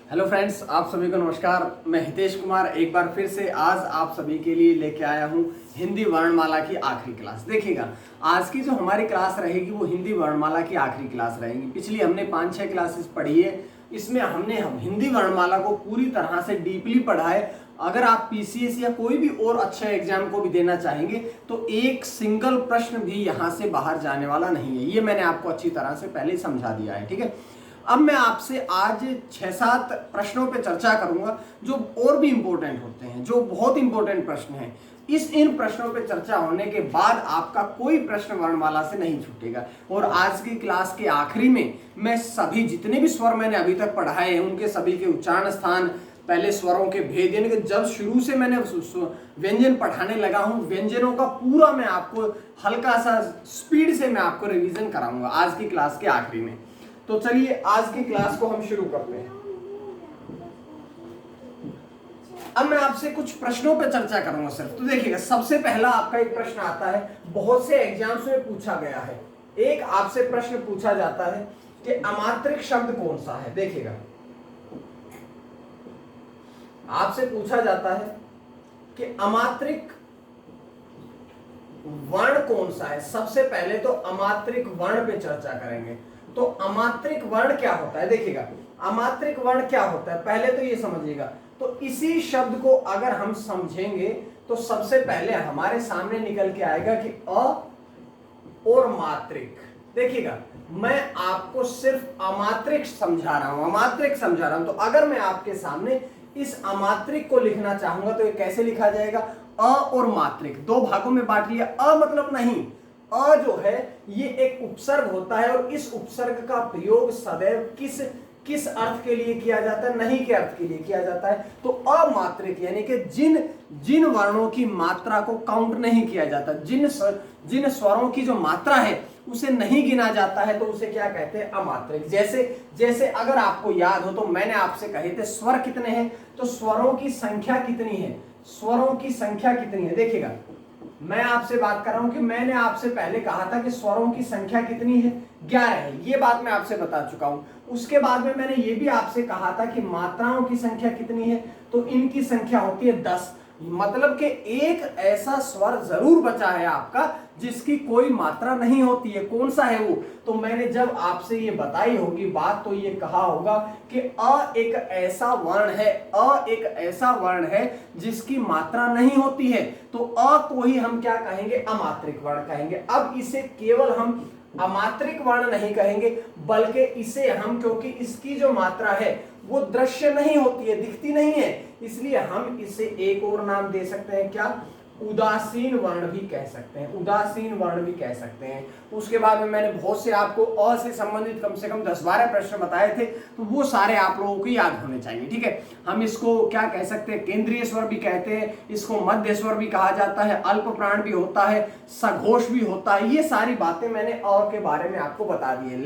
Hello friends, आप सभी को नमस्कार। मैं हितेश कुमार एक बार फिर से आज आप सभी के लिए लेके आया हूँ हिंदी वर्णमाला की आखिरी क्लास। देखिएगा, आज की जो हमारी क्लास रहेगी वो हिंदी वर्णमाला की आखिरी क्लास रहेगी। पिछली हमने 5-6 क्लासेस पढ़ी है, इसमें हमने हिंदी वर्णमाला को पूरी तरह से डीपली पढ़ा है। अगर आप पीसीएस या कोई भी और अच्छा एग्जाम को भी देना चाहेंगे तो एक सिंगल प्रश्न भी यहाँ से बाहर जाने वाला नहीं है। ये मैंने आपको अच्छी तरह से पहले ही समझा दिया है, ठीक है। अब मैं आपसे आज 6-7 प्रश्नों पे चर्चा करूंगा जो और भी इंपॉर्टेंट होते हैं, जो बहुत इंपॉर्टेंट प्रश्न हैं। इन प्रश्नों पे चर्चा होने के बाद आपका कोई प्रश्न वर्णमाला से नहीं छूटेगा। और आज की क्लास के आखिरी में मैं सभी जितने भी स्वर मैंने अभी तक पढ़ाए हैं उनके सभी के उच्चारण स्थान, पहले स्वरों के भेद, यानी कि जब शुरू से मैंने व्यंजन पढ़ाने लगा हूं, व्यंजनों का पूरा मैं आपको हल्का सा स्पीड से मैं आपको रिवीजन कराऊंगा आज की क्लास के आखिरी में। तो चलिए आज की क्लास को हम शुरू करते हैं। अब मैं आपसे कुछ प्रश्नों पर चर्चा करूंगा सिर्फ। तो देखिएगा, सबसे पहला आपका एक प्रश्न आता है, बहुत से एग्जाम्स में पूछा गया है। एक आपसे प्रश्न पूछा जाता है कि अमात्रिक शब्द कौन सा है। देखिएगा, आपसे पूछा जाता है कि अमात्रिक वर्ण कौन सा है। सबसे पहले तो अमात्रिक वर्ण पे चर्चा करेंगे। तो अमात्रिक वर्ण क्या होता है? देखिएगा, अमात्रिक वर्ण क्या होता है पहले तो ये समझिएगा। तो इसी शब्द को अगर हम समझेंगे तो सबसे पहले हमारे सामने निकल के आएगा कि अ और मात्रिक। देखिएगा, मैं आपको सिर्फ अमात्रिक समझा रहा हूं, अमात्रिक समझा रहा हूं। तो अगर मैं आपके सामने इस अमात्रिक को लिखना चाहूंगा तो ये कैसे लिखा जाएगा? अ और मात्रिक दो भागों में बांट लिया। अ मतलब नहीं, अ जो है ये एक उपसर्ग होता है और इस उपसर्ग का प्रयोग सदैव किस अर्थ के लिए किया जाता है? नहीं के अर्थ के लिए किया जाता है। तो अमात्रिक यानी कि जिन वर्णों की मात्रा को काउंट नहीं किया जाता, जिन स्वरों की जो मात्रा है उसे नहीं गिना जाता है, तो उसे क्या कहते हैं? अमात्रिक। जैसे अगर आपको याद हो तो मैंने आपसे कहे थे स्वर कितने हैं, तो स्वरों की संख्या कितनी है? स्वरों की संख्या कितनी है? देखिएगा, मैं आपसे बात कर रहा हूं कि मैंने आपसे पहले कहा था कि स्वरों की संख्या कितनी है? 11 है। ये बात मैं आपसे बता चुका हूं। उसके बाद में मैंने ये भी आपसे कहा था कि मात्राओं की संख्या कितनी है, तो इनकी संख्या होती है 10। मतलब कि एक ऐसा स्वर जरूर बचा है आपका जिसकी कोई मात्रा नहीं होती है। कौन सा है वो? तो मैंने जब आपसे ये बताई होगी बात तो ये कहा होगा कि अ एक ऐसा वर्ण है, अ एक ऐसा वर्ण है जिसकी मात्रा नहीं होती है। तो अ को ही हम क्या कहेंगे? अमात्रिक वर्ण कहेंगे। अब इसे केवल हम अमात्रिक वर्ण नहीं कहेंगे बल्कि इसे हम, क्योंकि इसकी जो मात्रा है वो दृश्य नहीं होती है, दिखती नहीं है, इसलिए हम इसे एक और नाम दे सकते हैं। क्या? उदासीन वर्ण भी कह सकते हैं, उदासीन वर्ण भी कह सकते हैं। उसके बाद में मैंने बहुत से आपको अ से संबंधित कम से कम 10-12 प्रश्न बताए थे, तो वो सारे आप लोगों को याद होने चाहिए, ठीक है। हम इसको क्या कह सकते हैं? केंद्रीय स्वर भी कहते हैं, इसको मध्य स्वर भी कहा जाता है, अल्प प्राण भी होता है, सघोष भी होता है। ये सारी बातें मैंने अ के बारे में आपको बता दी है।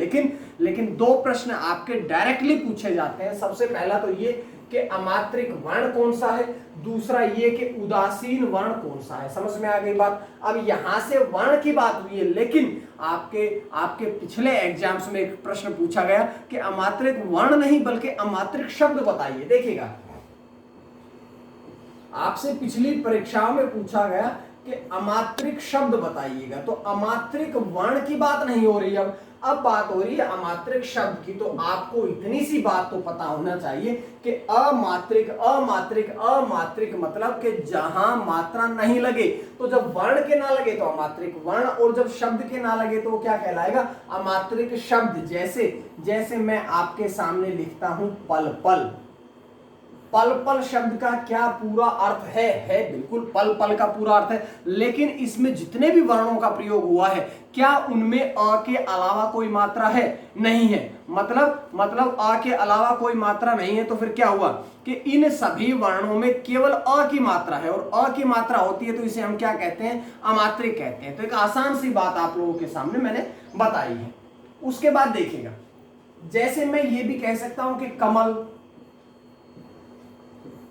लेकिन दो प्रश्न आपके डायरेक्टली पूछे जाते हैं। सबसे पहला तो ये कि अमात्रिक वर्ण कौन सा है, दूसरा ये कि उदासीन वर्ण कौन सा है। समझ में आ गई बात? अब यहां से वर्ण की बात हुई है, लेकिन आपके पिछले एग्जाम्स में एक प्रश्न पूछा गया कि अमात्रिक वर्ण नहीं बल्कि अमात्रिक शब्द बताइए। देखिएगा, आपसे पिछली परीक्षाओं में पूछा गया कि अमात्रिक शब्द बताइएगा। तो अमात्रिक वर्ण की बात नहीं हो रही, अब बात हो रही है अमात्रिक शब्द की। तो आपको इतनी सी बात तो पता होना चाहिए कि अमात्रिक अमात्रिक अमात्रिक मतलब कि जहां मात्रा नहीं लगे, तो जब वर्ण के ना लगे तो अमात्रिक वर्ण, और जब शब्द के ना लगे तो वो क्या कहलाएगा? अमात्रिक शब्द। जैसे मैं आपके सामने लिखता हूं पल पल। पल पल शब्द का क्या पूरा अर्थ है बिल्कुल पल पल का पूरा अर्थ है, लेकिन इसमें जितने भी वर्णों का प्रयोग हुआ है क्या उनमें अ के अलावा कोई मात्रा है? नहीं है। मतलब अ के अलावा कोई मात्रा नहीं है, तो फिर क्या हुआ कि इन सभी वर्णों में केवल अ की मात्रा है, और अ की मात्रा होती है तो इसे हम क्या कहते हैं? अमात्रिक कहते हैं। तो एक आसान सी बात आप लोगों के सामने मैंने बताई है। उसके बाद देखिएगा, जैसे मैं ये भी कह सकता हूं कि कमल,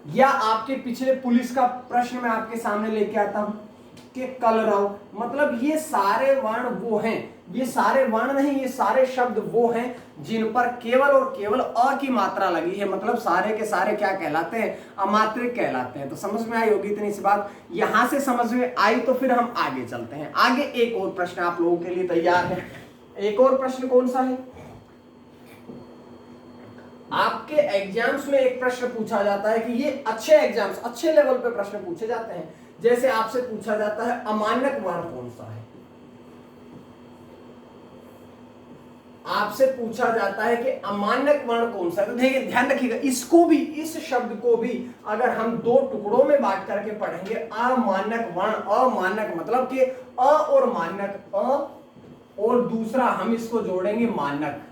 या आपके पिछले पुलिस का प्रश्न मैं आपके सामने लेके आता हूं, कि कलरव, मतलब ये सारे वर्ण वो हैं, ये सारे वर्ण नहीं, ये सारे शब्द वो हैं जिन पर केवल और केवल अ की मात्रा लगी है, मतलब सारे के सारे क्या कहलाते हैं, अमात्रिक कहलाते हैं। तो समझ में आई होगी इतनी सी बात, यहां से समझ में आई तो फिर हम आगे चलते हैं। आगे एक और प्रश्न आप लोगों के लिए तैयार है। एक और प्रश्न कौन सा है, आपके एग्जाम्स में एक प्रश्न पूछा जाता है कि ये अच्छे एग्जाम्स, अच्छे लेवल पे प्रश्न पूछे जाते हैं। जैसे आपसे पूछा जाता है अमानक वर्ण कौन सा है, आपसे पूछा जाता है कि अमानक वर्ण कौन सा है। तो देखिए ध्यान रखिएगा, इसको भी, इस शब्द को भी अगर हम दो टुकड़ों में बांट करके पढ़ेंगे, अमानक वर्ण, अमानक मतलब कि अ और मानक, अ और दूसरा हम इसको जोड़ेंगे मानक।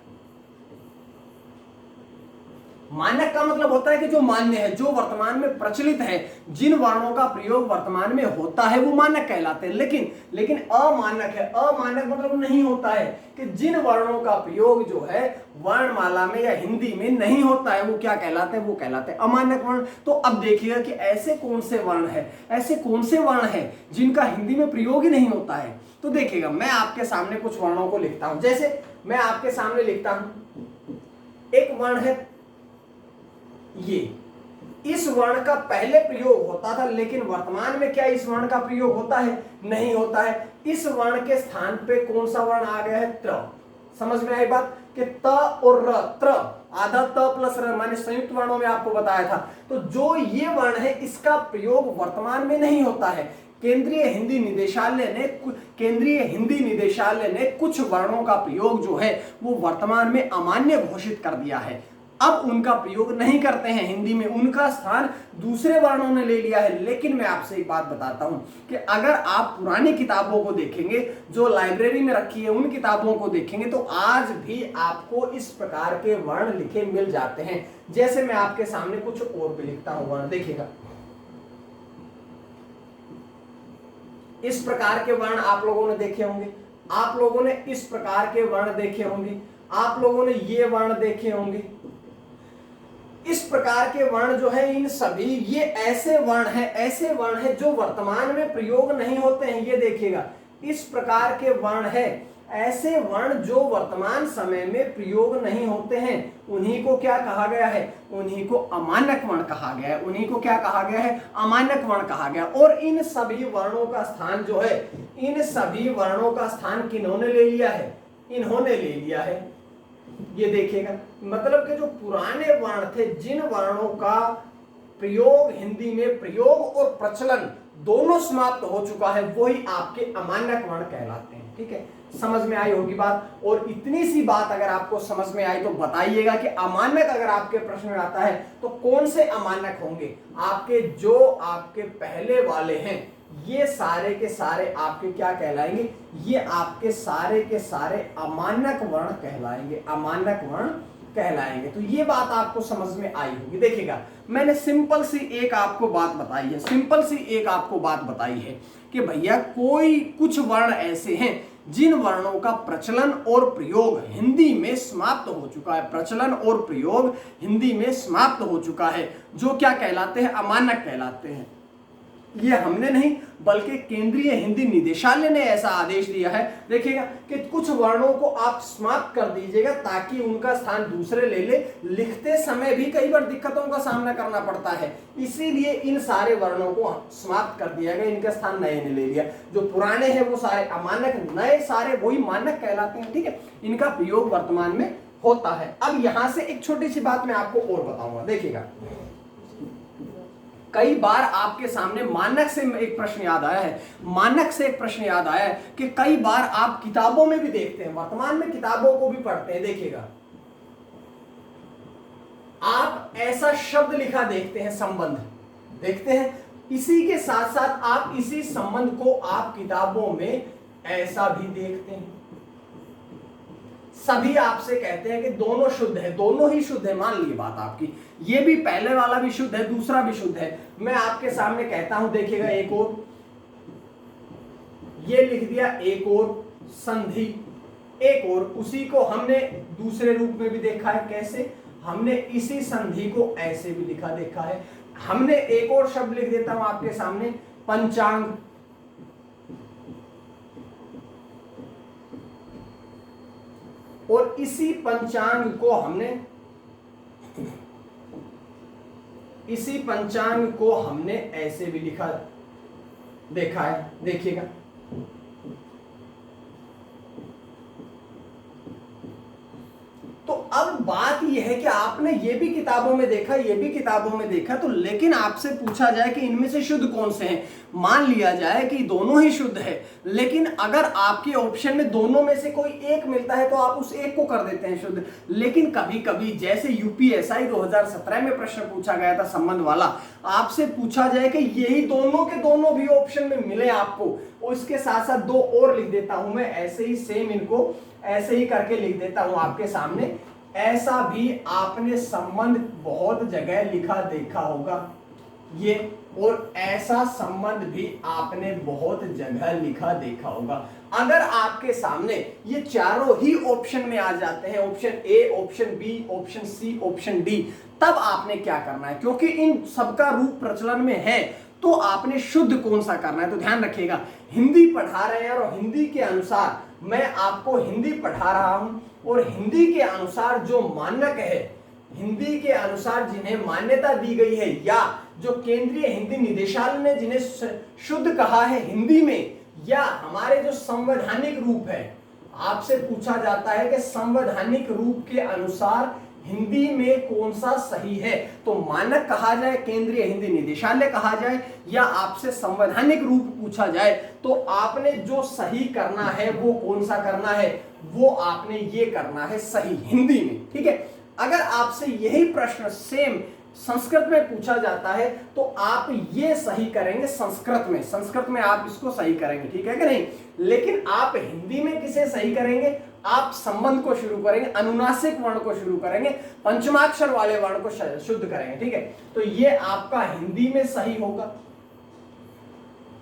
मानक का मतलब होता है कि जो मान्य है, जो वर्तमान में प्रचलित है, जिन वर्णों का प्रयोग वर्तमान में होता है वो मानक कहलाते हैं। लेकिन अमानक है, अमानक मतलब नहीं होता है कि जिन वर्णों का प्रयोग जो है वर्णमाला में या हिंदी में नहीं होता है वो क्या कहलाते हैं, वो कहलाते हैं अमानक वर्ण। तो अब देखिएगा कि ऐसे कौन से वर्ण है, ऐसे कौन से वर्ण है जिनका हिंदी में प्रयोग ही नहीं होता है। तो देखिएगा मैं आपके सामने कुछ वर्णों को लिखता हूं, जैसे मैं आपके सामने लिखता हूं, एक वर्ण है ये, इस वर्ण का पहले प्रयोग होता था लेकिन वर्तमान में क्या इस वर्ण का प्रयोग होता है, नहीं होता है। इस वर्ण के स्थान पे कौन सा वर्ण आ गया है, त्र। समझ में आई बात कि त और र, त्र आधा त प्लस र, माने संयुक्त वर्णों में आपको बताया था। तो जो ये वर्ण है इसका प्रयोग वर्तमान में नहीं होता है। केंद्रीय हिंदी निदेशालय ने कुछ वर्णों का प्रयोग जो है वो वर्तमान में अमान्य घोषित कर दिया है। अब उनका प्रयोग नहीं करते हैं हिंदी में, उनका स्थान दूसरे वर्णों ने ले लिया है। लेकिन मैं आपसे एक बात बताता हूं कि अगर आप पुरानी किताबों को देखेंगे, जो लाइब्रेरी में रखी है उन किताबों को देखेंगे, तो आज भी आपको इस प्रकार के वर्ण लिखे मिल जाते हैं। जैसे मैं आपके सामने कुछ और भी लिखता हूं वर्ण, देखिएगा इस प्रकार के वर्ण आप लोगों ने देखे होंगे, आप लोगों ने इस प्रकार के वर्ण देखे होंगे, आप लोगों ने ये वर्ण देखे होंगे। इस प्रकार के वर्ण जो है इन सभी, ये ऐसे वर्ण है जो वर्तमान में प्रयोग नहीं होते हैं। ये देखिएगा इस प्रकार के वर्ण है, ऐसे वर्ण जो वर्तमान समय में प्रयोग नहीं होते हैं, उन्हीं को क्या कहा गया है, उन्हीं को अमानक वर्ण कहा गया है। उन्हीं को क्या कहा गया है, अमानक वर्ण कहा गया। और इन सभी वर्णों का स्थान जो है, इन सभी वर्णों का स्थान किन्होंने ले लिया है, इन्होंने ले लिया है। ये देखिएगा, मतलब कि जो पुराने वर्ण थे, जिन वर्णों का प्रयोग हिंदी में, प्रयोग और प्रचलन दोनों समाप्त हो चुका है, वही आपके अमानक वर्ण कहलाते हैं। ठीक है, समझ में आई होगी बात। और इतनी सी बात अगर आपको समझ में आई तो बताइएगा कि अमानक अगर आपके प्रश्न में आता है तो कौन से अमानक होंगे आपके, जो आपके पहले वाले हैं ये सारे के सारे आपके क्या कहलाएंगे, ये आपके सारे के सारे अमानक वर्ण कहलाएंगे, अमानक वर्ण कहलाएंगे। तो ये बात आपको समझ में आई होगी। देखिएगा मैंने सिंपल सी एक आपको बात बताई है, सिंपल सी एक आपको बात बताई है कि भैया कोई कुछ वर्ण ऐसे हैं जिन वर्णों का प्रचलन और प्रयोग हिंदी में समाप्त हो चुका है, प्रचलन और प्रयोग हिंदी में समाप्त हो चुका है, जो क्या कहलाते हैं, अमानक कहलाते हैं। ये हमने नहीं बल्कि केंद्रीय हिंदी निदेशालय ने ऐसा आदेश दिया है। देखिएगा कि कुछ वर्णों को आप समाप्त कर दीजिएगा ताकि उनका स्थान दूसरे ले ले। लिखते समय भी कई बार दिक्कतों का सामना करना पड़ता है, इसीलिए इन सारे वर्णों को समाप्त कर दिया गया, इनका स्थान नए ने ले लिया। जो पुराने हैं वो सारे अमानक, नए सारे वही मानक कहलाते हैं। ठीक है, इनका प्रयोग वर्तमान में होता है। अब यहां से एक छोटी सी बात मैं आपको और बताऊंगा। देखिएगा कई बार आपके सामने मानक से एक प्रश्न याद आया है, मानक से एक प्रश्न याद आया है कि कई बार आप किताबों में भी देखते हैं, वर्तमान में किताबों को भी पढ़ते हैं। देखिएगा आप ऐसा शब्द लिखा देखते हैं, संबंध देखते हैं, इसी के साथ साथ आप इसी संबंध को आप किताबों में ऐसा भी देखते हैं। सभी आपसे कहते हैं कि दोनों शुद्ध है, दोनों ही शुद्ध है। मान लीजिए बात आपकी, ये भी पहले वाला भी शुद्ध है, दूसरा भी शुद्ध है। मैं आपके सामने कहता हूं, देखिएगा एक और, ये लिख दिया एक और संधि, एक और, उसी को हमने दूसरे रूप में भी देखा है। कैसे? हमने इसी संधि को ऐसे भी लिखा देखा है। हमने एक और शब्द लिख देता हूं आपके सामने, पंचांग। और इसी पंचांग को हमने ऐसे भी देखा है। देखिएगा, तो अब बात यह है कि आपने ये भी किताबों में देखा, ये भी किताबों में देखा, तो लेकिन आपसे पूछा जाए कि इनमें से शुद्ध कौन से हैं, मान लिया जाए कि दोनों ही शुद्ध है, लेकिन अगर आपके ऑप्शन में दोनों में से कोई एक मिलता है तो आप उस एक को कर देते हैं शुद्ध। लेकिन कभी कभी जैसे यूपीएसआई 2017 में प्रश्न पूछा गया था संबंध वाला, आपसे पूछा जाए कि यही दोनों के दोनों भी ऑप्शन में मिले आपको, और इसके साथ साथ दो और लिख देता हूं मैं, ऐसे ही सेम इनको ऐसे ही करके लिख देता हूं आपके सामने। ऐसा भी आपने संबंध बहुत जगह लिखा देखा होगा ये, और ऐसा संबंध भी आपने बहुत जगह लिखा देखा होगा। अगर आपके सामने ये चारों ही ऑप्शन में आ जाते हैं, option A, option B, option C, option D, तब आपने क्या करना है, क्योंकि इन सबका रूप प्रचलन में है, तो आपने शुद्ध कौन सा करना है। तो ध्यान रखिएगा, हिंदी पढ़ा रहे हैं और हिंदी के अनुसार मैं आपको हिंदी पढ़ा रहा हूं, और हिंदी के अनुसार जो मानक है, हिंदी के अनुसार जिन्हें मान्यता दी गई है, या जो केंद्रीय हिंदी निदेशालय ने जिन्हें शुद्ध कहा है हिंदी में, या हमारे जो संवैधानिक रूप है, आपसे पूछा जाता है कि संवैधानिक रूप के अनुसार हिंदी में कौन सा सही है, तो मानक कहा जाए, केंद्रीय हिंदी निदेशालय कहा जाए, या आपसे संवैधानिक रूप पूछा जाए, तो आपने जो सही करना है वो कौन सा करना है, वो आपने ये करना है सही हिंदी में। ठीक है, अगर आपसे यही प्रश्न सेम संस्कृत में पूछा जाता है तो आप ये सही करेंगे संस्कृत में आप इसको सही करेंगे, ठीक है कि नहीं। लेकिन आप हिंदी में किसे सही करेंगे, आप संबंध को शुरू करेंगे, अनुनासिक वर्ण को शुरू करेंगे, पंचमाक्षर वाले वर्ण को शुद्ध करेंगे, ठीक है। तो ये आपका हिंदी में सही होगा,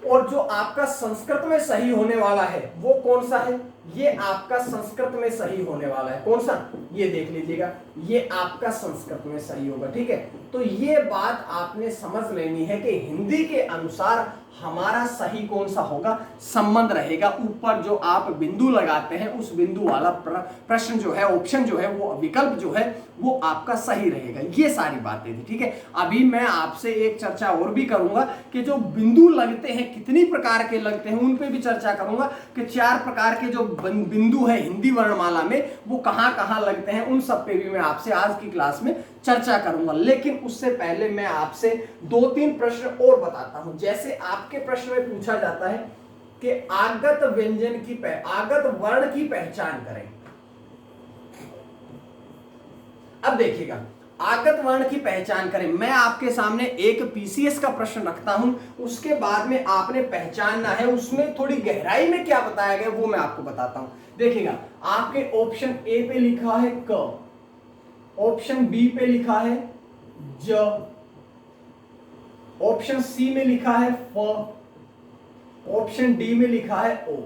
और जो आपका संस्कृत में सही होने वाला है वो कौन सा है, ये आपका संस्कृत में सही होने वाला है। कौन सा, ये देख लीजिएगा, ये आपका संस्कृत में सही होगा, ठीक है। तो ये बात आपने समझ लेनी है कि हिंदी के अनुसार हमारा सही कौन सा होगा, संबंध रहेगा। ऊपर जो आप बिंदु लगाते हैं उस बिंदु वाला प्रश्न जो है, ऑप्शन जो है, वो विकल्प जो है वो आपका सही रहेगा। ये सारी बातें थी, ठीक है। अभी मैं आपसे एक चर्चा और भी करूंगा कि जो बिंदु लगते हैं कितनी प्रकार के लगते हैं, उन पे भी चर्चा करूंगा कि 4 प्रकार के जो बिंदु है हिंदी वर्णमाला में वो कहां कहां लगते हैं, उन सब पे भी मैं आपसे आज की क्लास में चर्चा करूंगा। लेकिन उससे पहले मैं आपसे 2-3 प्रश्न और बताता हूं। जैसे आपके प्रश्न में पूछा जाता है कि आगत वर्ण की पहचान करें। अब देखिएगा, आगत वर्ण की पहचान करें, मैं आपके सामने एक पीसीएस का प्रश्न रखता हूं, उसके बाद में आपने पहचानना है, उसमें थोड़ी गहराई में क्या बताया गया वो मैं आपको बताता हूं। देखिएगा, आपके ऑप्शन ए पे लिखा है क, ऑप्शन बी पे लिखा है ज, ऑप्शन सी में लिखा है फ, ऑप्शन डी में लिखा है ओ।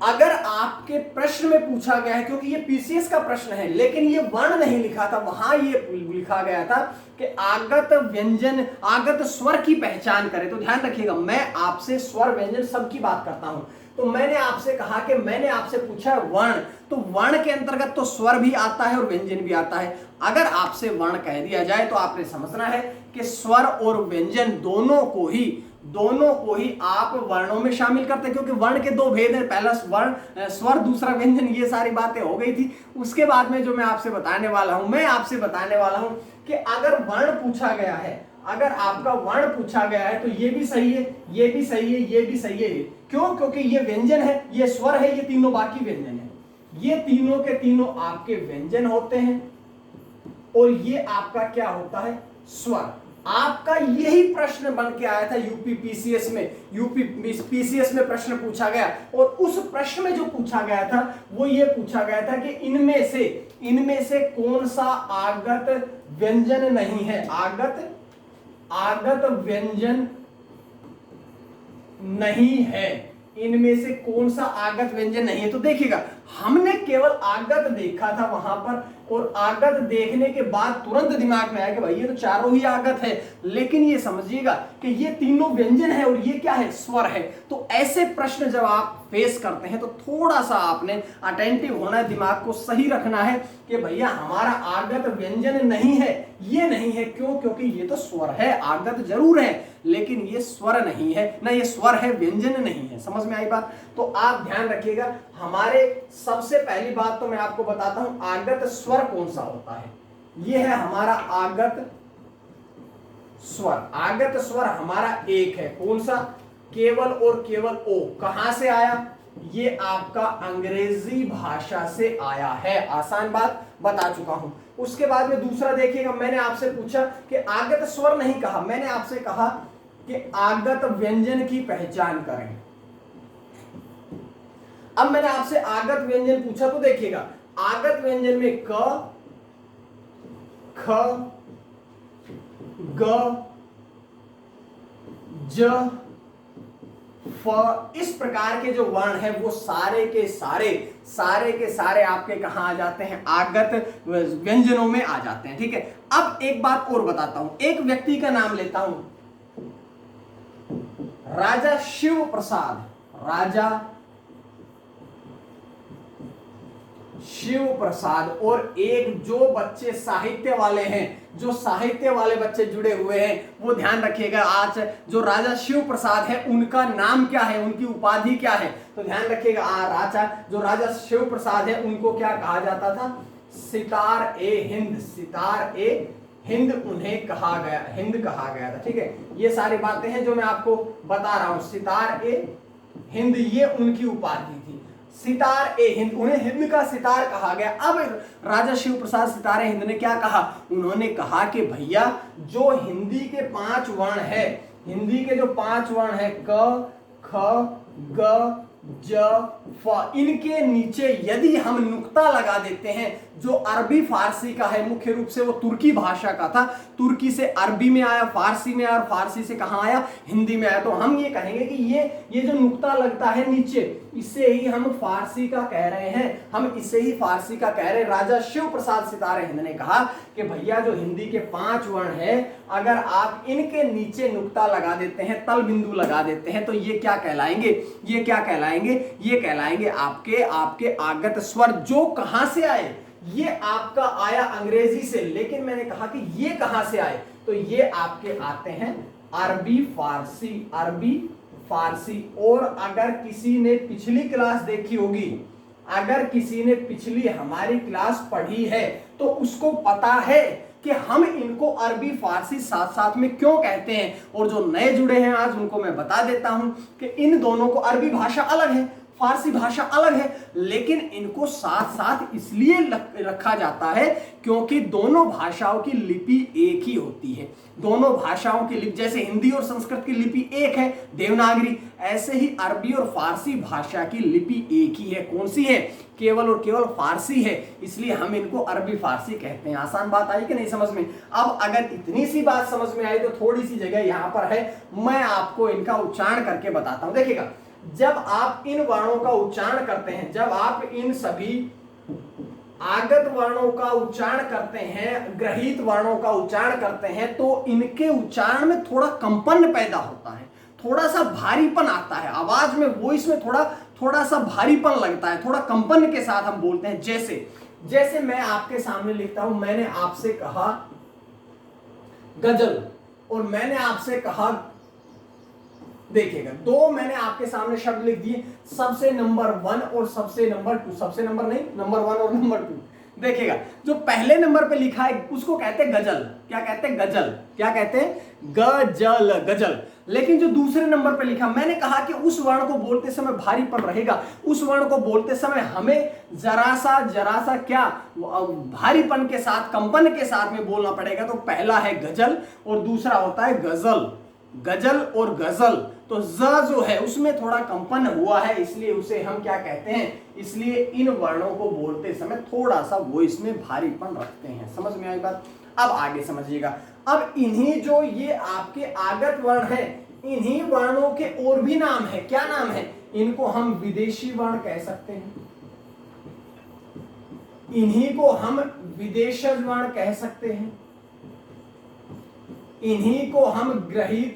अगर आपके प्रश्न में पूछा गया है, क्योंकि ये पीसीएस का प्रश्न है लेकिन ये वर्ण नहीं लिखा था, वहां ये लिखा गया था कि आगत व्यंजन, आगत स्वर की पहचान करें। तो ध्यान रखिएगा, मैं आपसे स्वर व्यंजन सब की बात करता हूं। तो मैंने आपसे कहा कि मैंने आपसे पूछा वर्ण, तो वर्ण के अंतर्गत तो स्वर भी आता है और व्यंजन भी आता है। अगर आपसे वर्ण कह दिया जाए तो आपने समझना है कि स्वर और व्यंजन दोनों को ही आप वर्णों में शामिल करते हैं, क्योंकि वर्ण के 2 भेद हैं, पहला स्वर, दूसरा व्यंजन। ये सारी बातें हो गई थी। उसके बाद में जो मैं आपसे बताने वाला हूं कि अगर वर्ण पूछा गया है, अगर आपका वर्ण पूछा गया है तो ये भी सही है, ये भी सही है, ये भी सही है। क्यों? क्योंकि ये व्यंजन है, ये स्वर है, ये तीनों बाकी व्यंजन है। ये तीनों के तीनों आपके व्यंजन होते हैं और ये आपका क्या होता है, स्वर। आपका यही प्रश्न बन के आया था यूपी पीसीएस में प्रश्न पूछा गया, और उस प्रश्न में जो पूछा गया था वो ये पूछा गया था कि इनमें से कौन सा आगत व्यंजन नहीं है, आगत व्यंजन नहीं है, इनमें से कौन सा आगत व्यंजन नहीं है। तो देखिएगा, हमने केवल आगत देखा था वहां पर, और आगत देखने के बाद तुरंत दिमाग में आया कि भाई ये तो चारों ही आगत है, लेकिन ये समझिएगा कि ये तीनों व्यंजन है और ये क्या है, स्वर है। तो ऐसे प्रश्न जब आप फेस करते हैं तो थोड़ा सा आपने अटेंटिव होना है, दिमाग को सही रखना है कि भैया हमारा आगत व्यंजन नहीं है, ये नहीं है। क्यों? क्योंकि ये तो स्वर है, आगत जरूर है लेकिन ये स्वर नहीं है ना, ये स्वर है, व्यंजन नहीं है। समझ में आई बात? तो आप ध्यान रखिएगा। हमारे सबसे पहली बात तो मैं आपको बताता हूं, आगत स्वर कौन सा होता है। ये है हमारा आगत स्वर। आगत स्वर हमारा एक है, कौन सा? केवल और केवल ओ। कहां से आया? ये आपका अंग्रेजी भाषा से आया है। आसान बात बता चुका हूं। उसके बाद में दूसरा देखिएगा, मैंने आपसे पूछा कि आगत स्वर नहीं कहा, मैंने आपसे कहा कि आगत व्यंजन की पहचान करें। अब मैंने आपसे आगत व्यंजन पूछा तो देखिएगा, आगत व्यंजन में क, ख, ग, ज, फ, इस प्रकार के जो वर्ण है वो सारे के सारे आपके कहां आ जाते हैं? आगत व्यंजनों में आ जाते हैं। ठीक है। अब एक बात और बताता हूं, एक व्यक्ति का नाम लेता हूं, राजा शिव प्रसाद। राजा शिव प्रसाद, और एक जो बच्चे साहित्य वाले हैं, जो साहित्य वाले बच्चे जुड़े हुए हैं, वो ध्यान रखिएगा। आज जो राजा शिव प्रसाद है उनका नाम क्या है, उनकी उपाधि क्या है? तो ध्यान रखिएगा, राजा जो राजा शिव प्रसाद है उनको क्या कहा जाता था? सितार ए हिंद। सितार ए हिंद उन्हें कहा गया, हिंद कहा गया था। ठीक है। ये सारी बातें हैं जो मैं आपको बता रहा हूं। सितार ए हिंद ये उनकी उपाधि थी, सितार ए हिंद, उन्हें हिंद का सितार कहा गया। अब राजा शिव प्रसाद सितार ए हिंद ने क्या कहा? उन्होंने कहा कि भैया जो हिंदी के 5 वर्ण है, हिंदी के जो 5 वर्ण है, क, ख, ग, ज, फ, इनके नीचे यदि हम नुक्ता लगा देते हैं, जो अरबी फारसी का है, मुख्य रूप से वो तुर्की भाषा का था, तुर्की से अरबी में आया, फारसी में आया, और फारसी से कहां आया? हिंदी में आया। तो हम ये कहेंगे कि ये जो नुक्ता लगता है नीचे, इसे ही हम फारसी का कह रहे हैं, हम इसे ही फारसी का कह रहे हैं। राजा शिव प्रसाद सितार ए हिंद ने कहा कि भैया जो हिंदी के 5 वर्ण है, अगर आप इनके नीचे नुक्ता लगा देते हैं, तल बिंदु लगा देते हैं, तो ये क्या कहलाएंगे? ये क्या कहलाएंगे? ये कहलाएंगे आपके आगत स्वर। जो कहां से आए? ये आपका आया अंग्रेजी से, लेकिन मैंने कहा कि ये कहां से आए? तो ये आपके आते हैं अरबी फारसी, अरबी फारसी। और अगर किसी ने पिछली क्लास देखी होगी, अगर किसी ने पिछली हमारी क्लास पढ़ी है, तो उसको पता है कि हम इनको अरबी फारसी साथ साथ में क्यों कहते हैं। और जो नए जुड़े हैं आज, उनको मैं बता देता हूं कि इन दोनों को, अरबी भाषा अलग है, फारसी भाषा अलग है, लेकिन इनको साथ साथ इसलिए रखा जाता है क्योंकि दोनों भाषाओं की लिपि एक ही होती है। दोनों भाषाओं की लिपि, जैसे हिंदी और संस्कृत की लिपि एक है, देवनागरी, ऐसे ही अरबी और फारसी भाषा की लिपि एक ही है। कौन सी है? केवल और केवल फारसी है, इसलिए हम इनको अरबी फारसी कहते हैं। आसान बात आई कि नहीं समझ में? अब अगर इतनी सी बात समझ में आई तो थोड़ी सी जगह यहां पर है, मैं आपको इनका उच्चारण करके बताता हूं। देखिएगा, जब आप इन वर्णों का उच्चारण करते हैं, जब आप इन सभी आगत वर्णों का उच्चारण करते हैं, ग्रहित वर्णों का उच्चारण करते हैं, तो इनके उच्चारण में थोड़ा कंपन पैदा होता है, थोड़ा सा भारीपन आता है आवाज में, वॉइस में थोड़ा सा भारीपन लगता है, थोड़ा कंपन के साथ हम बोलते हैं। जैसे मैं आपके सामने लिखता हूं, मैंने आपसे कहा गजल और मैंने आपसे कहा, देखिएगा, 2 मैंने आपके सामने शब्द लिख दिए, सबसे नंबर 1 और सबसे नंबर 2, सबसे नंबर नहीं, नंबर 1 और नंबर 2। देखिएगा, जो पहले नंबर पे लिखा है उसको कहते हैं गजल। क्या कहते हैं? गजल। क्या कहते हैं? गजल, गजल। लेकिन जो दूसरे नंबर पे लिखा, मैंने कहा कि उस वर्ण को बोलते समय भारीपन रहेगा, उस वर्ण को बोलते समय हमें जरा सा क्या भारीपन के साथ, कंपन के साथ में बोलना पड़ेगा। तो पहला है गजल और दूसरा होता है गजल। गजल और गजल, तो ज जो है उसमें थोड़ा कंपन हुआ है, इसलिए उसे हम क्या कहते हैं? इसलिए इन वर्णों को बोलते समय थोड़ा सा वो इसमें भारीपन रखते हैं। समझ में आई बात? अब आगे समझिएगा। अब इन्हीं जो ये आपके आगत वर्ण है, इन्हीं वर्णों के और भी नाम है। क्या नाम है? इनको हम विदेशी वर्ण कह सकते हैं। इन्हीं को हम विदेशज वर्ण कह सकते हैं, इन्हीं को हम ग्रहित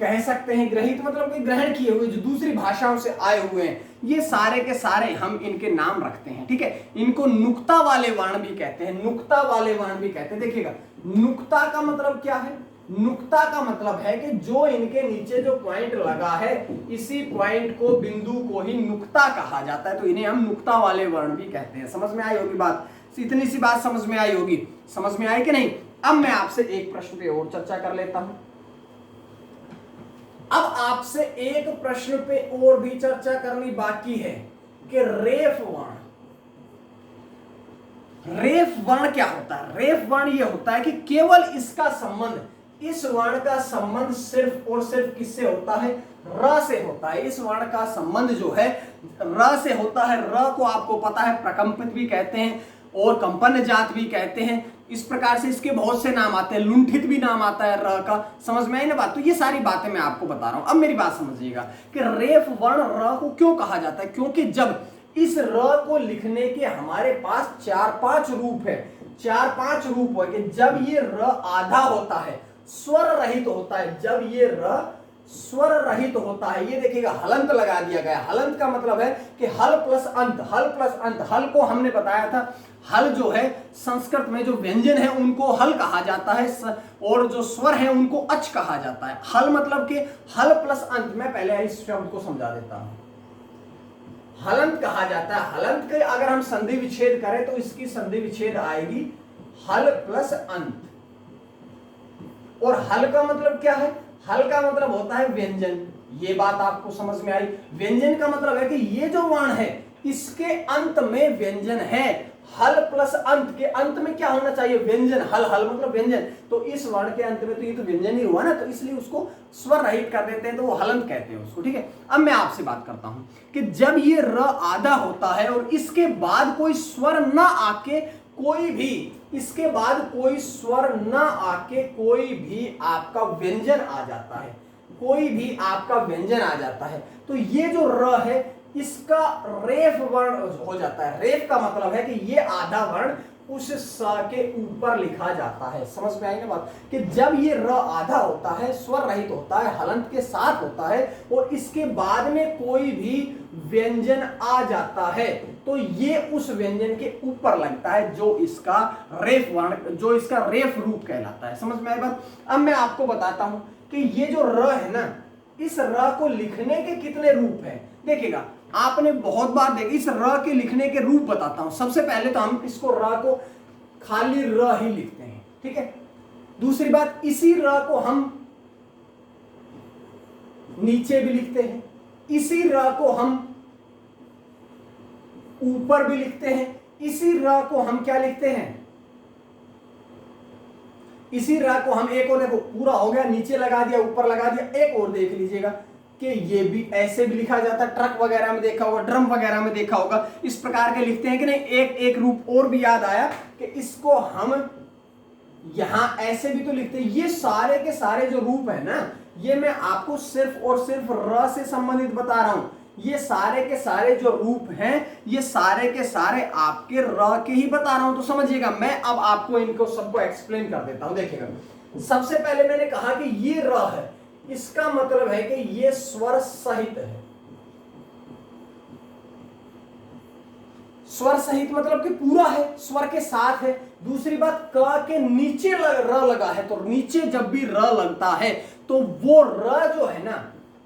कह सकते हैं। ग्रहित मतलब कि ग्रहण किए हुए, जो दूसरी भाषाओं से आए हुए हैं, ये सारे के सारे हम इनके नाम रखते हैं। ठीक है, इनको नुक्ता वाले वर्ण भी कहते हैं, नुक्ता वाले वर्ण भी कहते हैं। देखिएगा, नुक्ता का मतलब क्या है? नुक्ता का मतलब है कि जो इनके नीचे जो पॉइंट लगा है, इसी पॉइंट को, बिंदु को ही नुक्ता कहा जाता है, तो इन्हें हम नुक्ता वाले वर्ण भी कहते हैं। समझ में आई होगी बात? इतनी सी बात समझ में आई होगी। समझ में आई कि नहीं? अब मैं आपसे एक प्रश्न पे और चर्चा कर लेता हूं। अब आपसे एक प्रश्न पे और भी चर्चा करनी बाकी है कि रेफ वर्ण, रेफ वर्ण क्या होता है? रेफ वर्ण ये होता है कि केवल इसका संबंध, इस वर्ण का संबंध सिर्फ और सिर्फ किससे होता है? र से होता है। इस वर्ण का संबंध जो है र से होता है। र को आपको पता है प्रकंपित भी कहते हैं और कंपन जात भी कहते हैं। इस प्रकार से इसके बहुत से नाम आते हैं, लुंठित भी नाम आता है र का। समझ में आई ना बात? तो ये सारी बातें मैं आपको बता रहा हूं। अब मेरी बात समझिएगा कि रेफ वर्ण र को क्यों कहा जाता है? क्योंकि जब इस र को लिखने के हमारे पास 4-5 रूप है, 4-5 रूप है कि जब ये र आधा होता है, स्वर रहित होता है, जब ये र स्वर रहित होता है, ये देखिएगा हलंत लगा दिया गया। हलंत का मतलब है कि हल प्लस अंत, हल प्लस अंत। हल को हमने बताया था, हल जो है संस्कृत में जो व्यंजन है उनको हल कहा जाता है और जो स्वर है उनको अच कहा जाता है। हल मतलब कि हल प्लस अंत। मैं पहले इस शब्द को समझा देता हूं। हलंत कहा जाता है। हलंत के अगर हम संधि विच्छेद करें तो इसकी संधि विच्छेद आएगी हल प्लस अंत। और हल का मतलब क्या है? हल का मतलब होता है व्यंजन। ये बात आपको समझ में आई? व्यंजन का मतलब है कि ये जो वर्ण है इसके अंत में व्यंजन है। हल प्लस अंत, के अंत में क्या होना चाहिए? व्यंजन। हल, हल मतलब व्यंजन। तो इस वर्ण के अंत में तो ये तो व्यंजन ही हुआ ना, तो इसलिए उसको स्वर रहित कर देते हैं, तो वो हलंत कहते हैं उसको। ठीक है, अब मैं आपसे बात करता हूं कि जब ये र आधा होता है और इसके बाद कोई स्वर ना आके कोई भी, इसके बाद कोई स्वर ना आके कोई भी आपका व्यंजन आ जाता है, कोई भी आपका व्यंजन आ जाता है, तो ये जो र है इसका रेफ वर्ण हो जाता है। रेफ का मतलब है कि ये आधा वर्ण उस स के ऊपर लिखा जाता है। समझ में आई ना बात? कि जब ये र आधा होता है, स्वर रहित होता है, हलंत के साथ होता है और इसके बाद में कोई भी व्यंजन आ जाता है, तो ये उस व्यंजन के ऊपर लगता है, जो इसका रेफ वर्ण, जो इसका रेफ रूप कहलाता है। समझ में आई बात? अब मैं आपको बताता हूं कि ये जो र है ना, इस र को लिखने के कितने रूप हैं। देखिएगा, आपने बहुत बार देखा, इस र के लिखने के रूप बताता हूं। सबसे पहले तो हम इसको र को खाली र ही लिखते हैं। ठीक है, दूसरी बात, इसी र को हम नीचे भी लिखते हैं, इसी र को हम ऊपर भी लिखते हैं, इसी र को हम क्या लिखते हैं, इसी र को हम, एक और देखो, पूरा हो गया, नीचे लगा दिया, ऊपर लगा दिया। एक और देख लीजिएगा कि ये भी ऐसे भी लिखा जाता है, ट्रक वगैरह में देखा होगा, ड्रम वगैरह में देखा होगा, इस प्रकार के लिखते हैं कि नहीं। एक एक रूप और भी याद आया कि इसको हम यहां ऐसे भी तो लिखते हैं। ये सारे के सारे जो रूप है ना, ये मैं आपको सिर्फ और सिर्फ र से संबंधित बता रहा हूं। ये सारे के सारे जो रूप हैं, ये सारे के सारे आपके र के ही बता रहा हूं। तो समझिएगा, मैं अब आपको इनको सबको एक्सप्लेन कर देता हूं। देखिएगा, सबसे पहले मैंने कहा कि ये र है, इसका मतलब है कि ये स्वर सहित है। स्वर सहित मतलब कि पूरा है, स्वर के साथ है। दूसरी बात, क के नीचे र लगा है, तो नीचे जब भी र लगता है तो वो र जो है ना,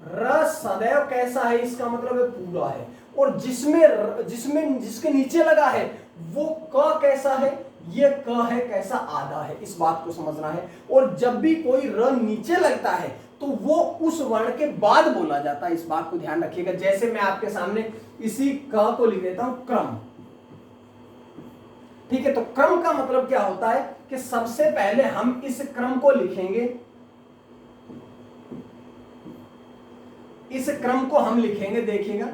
र सदैव कैसा है, इसका मतलब है पूरा है। और जिसके नीचे लगा है वो क कैसा है, ये क है कैसा, आधा है। इस बात को समझना है। और जब भी कोई र नीचे लगता है तो वो उस वर्ण के बाद बोला जाता है। इस बात को ध्यान रखिएगा। जैसे मैं आपके सामने इसी क को लिख देता हूं, क्रम। ठीक है, तो क्रम का मतलब क्या होता है कि सबसे पहले हम इस क्रम को लिखेंगे, इस क्रम को हम लिखेंगे। देखिएगा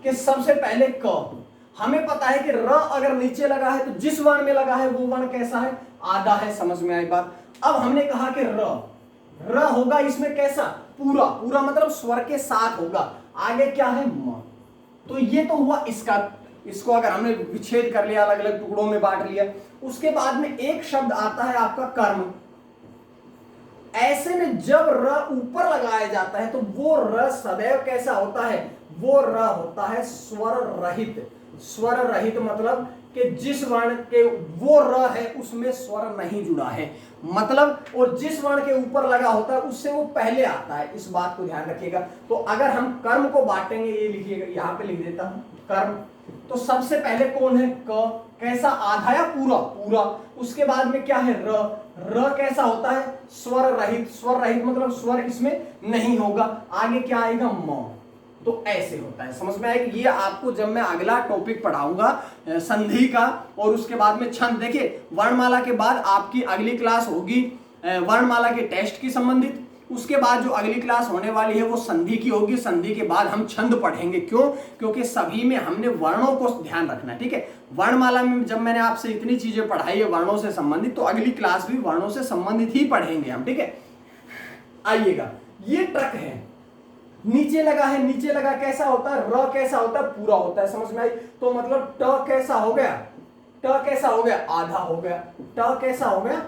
कि सबसे पहले क, हमें पता है कि र अगर नीचे लगा है तो जिस वर्ण में लगा है वो वर्ण कैसा है, आधा है। समझ में आई बात? अब हमने कहा कि र होगा इसमें कैसा, पूरा। पूरा मतलब स्वर के साथ होगा। आगे क्या है, म। तो ये तो हुआ इसका इसको अगर हमने विच्छेद कर लिया, अलग अलग टुकड़ों में बांट लिया, उसके बाद में एक शब्द आता है आपका कर्म। ऐसे में जब र ऊपर लगाया जाता है तो वो र सदैव कैसा होता है, वो र होता है स्वर रहित। स्वर रहित मतलब कि जिस वर्ण के वो र है उसमें स्वर नहीं जुड़ा है, मतलब और जिस वर्ण के ऊपर लगा होता है उससे वो पहले आता है, इस बात को ध्यान रखिएगा। तो अगर हम कर्म को बांटेंगे, ये लिखिएगा, यहां पे लिख देता हूं कर्म, तो सबसे पहले कौन है, क, कैसा, आधा या पूरा, पूरा। उसके बाद में क्या है, र, र कैसा होता है, स्वर रहित। स्वर रहित मतलब स्वर इसमें नहीं होगा। आगे क्या आएगा, म। तो ऐसे होता है, समझ में आएगा। ये आपको जब मैं अगला टॉपिक पढ़ाऊंगा संधि का और उसके बाद में छंद, देखिए वर्णमाला के बाद आपकी अगली क्लास होगी वर्णमाला के टेस्ट की संबंधित, उसके बाद जो अगली क्लास होने वाली है वो संधि की होगी। संधि के बाद हम छंद पढ़ेंगे। क्यों, क्योंकि सभी में हमने वर्णों को ध्यान रखना है, ठीक है। वर्णमाला में जब मैंने आपसे इतनी चीजें पढ़ाई है वर्णों से संबंधित, तो अगली क्लास भी वर्णों से संबंधित ही पढ़ेंगे हम, ठीक है। आइएगा, ये ट्रक है, नीचे लगा है, नीचे लगा कैसा होता है, र कैसा होता है, पूरा होता है, समझ में आई। तो मतलब ट कैसा हो गया, ट कैसा हो गया, आधा हो गया। ट कैसा हो गया,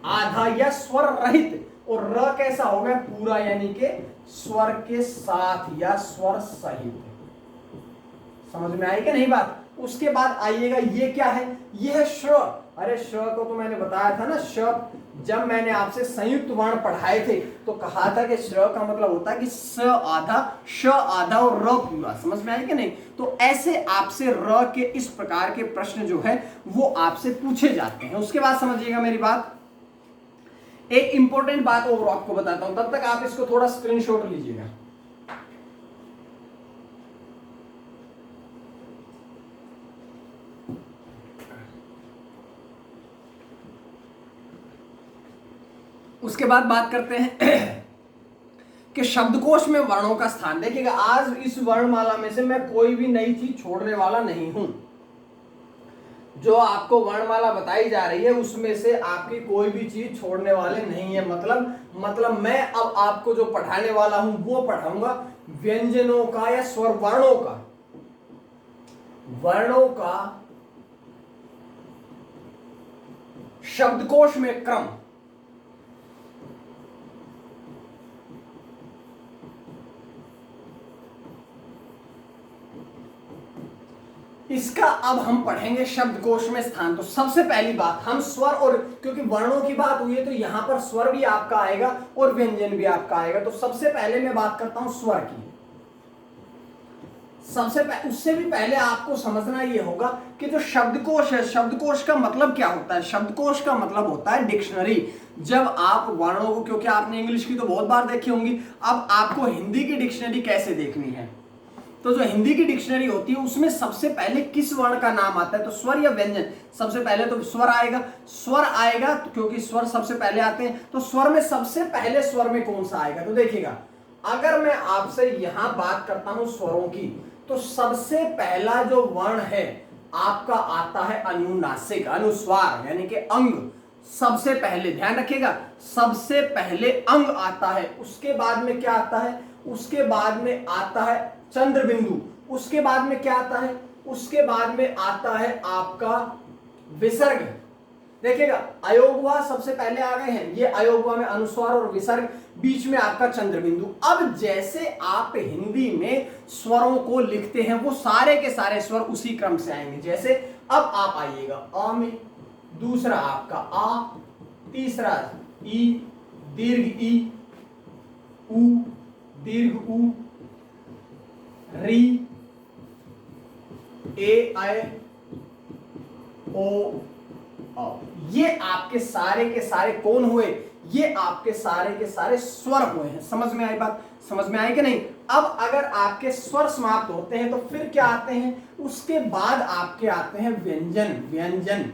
आधा या स्वर रहित, और र कैसा हो गया, पूरा, यानी कि स्वर के साथ या स्वर सहित। समझ में आई कि नहीं बात। उसके बाद आइएगा, ये क्या है, ये है श। अरे श को तो मैंने बताया था ना, श जब मैंने आपसे संयुक्त वर्ण पढ़ाए थे तो कहा था कि श का मतलब होता है कि स आधा, श आधा और र पूरा। समझ में आई कि नहीं। तो ऐसे आपसे र के इस प्रकार के प्रश्न जो है वो आपसे पूछे जाते हैं। उसके बाद समझिएगा मेरी बात, एक इंपॉर्टेंट बात और आपको बताता हूं, तब तक आप इसको थोड़ा स्क्रीनशॉट लीजिएगा। उसके बाद बात करते हैं कि शब्दकोश में वर्णों का स्थान। देखिएगा, आज इस वर्णमाला में से मैं कोई भी नई चीज छोड़ने वाला नहीं हूं। जो आपको वर्णमाला बताई जा रही है उसमें से आपकी कोई भी चीज छोड़ने वाले नहीं है। मतलब मैं अब आपको जो पढ़ाने वाला हूं वो पढ़ाऊंगा व्यंजनों का या स्वर वर्णों का शब्दकोश में क्रम। इसका अब हम पढ़ेंगे शब्दकोश में स्थान। तो सबसे पहली बात हम स्वर, और क्योंकि वर्णों की बात हुई है तो यहां पर स्वर भी आपका आएगा और व्यंजन भी आपका आएगा। तो सबसे पहले मैं बात करता हूं स्वर की। उससे भी पहले आपको समझना यह होगा कि जो शब्दकोश है, शब्दकोश का मतलब क्या होता है। शब्दकोश का मतलब होता है डिक्शनरी। जब आप वर्णों को, क्योंकि आपने इंग्लिश की तो बहुत बार देखी होंगी, अब आपको हिंदी की डिक्शनरी कैसे देखनी है। तो जो हिंदी की डिक्शनरी होती है उसमें सबसे पहले किस वर्ण का नाम आता है, तो स्वर या व्यंजन। सबसे पहले तो स्वर आएगा, स्वर आएगा तो क्योंकि स्वर सबसे पहले आते हैं। तो स्वर में सबसे पहले स्वर में कौन सा आएगा, तो देखिएगा, अगर मैं आपसे यहां बात करता हूं स्वरों की, तो सबसे पहला जो वर्ण है आपका आता है अनुनासिक, अनुस्वार यानी कि अंग। सबसे पहले ध्यान रखिएगा, सबसे पहले अंग आता है। उसके बाद में क्या आता है, उसके बाद में आता है चंद्र बिंदु। उसके बाद में क्या आता है, उसके बाद में आता है आपका विसर्ग। देखिएगा, अयोगवा सबसे पहले आ गए हैं, ये अयोगवा में अनुस्वार और विसर्ग, बीच में आपका चंद्र बिंदु। अब जैसे आप हिंदी में स्वरों को लिखते हैं वो सारे के सारे स्वर उसी क्रम से आएंगे। जैसे अब आप आइएगा अ में, दूसरा आपका आ, तीसरा ई, दीर्घ ई, उ, दीर्घ उ, री, ए, आय, ओ, औ। ये आपके सारे के सारे कौन हुए, ये आपके सारे के सारे स्वर हुए हैं। समझ में आई बात, समझ में आई कि नहीं। अब अगर आपके स्वर समाप्त होते हैं तो फिर क्या आते हैं, उसके बाद आपके आते हैं व्यंजन।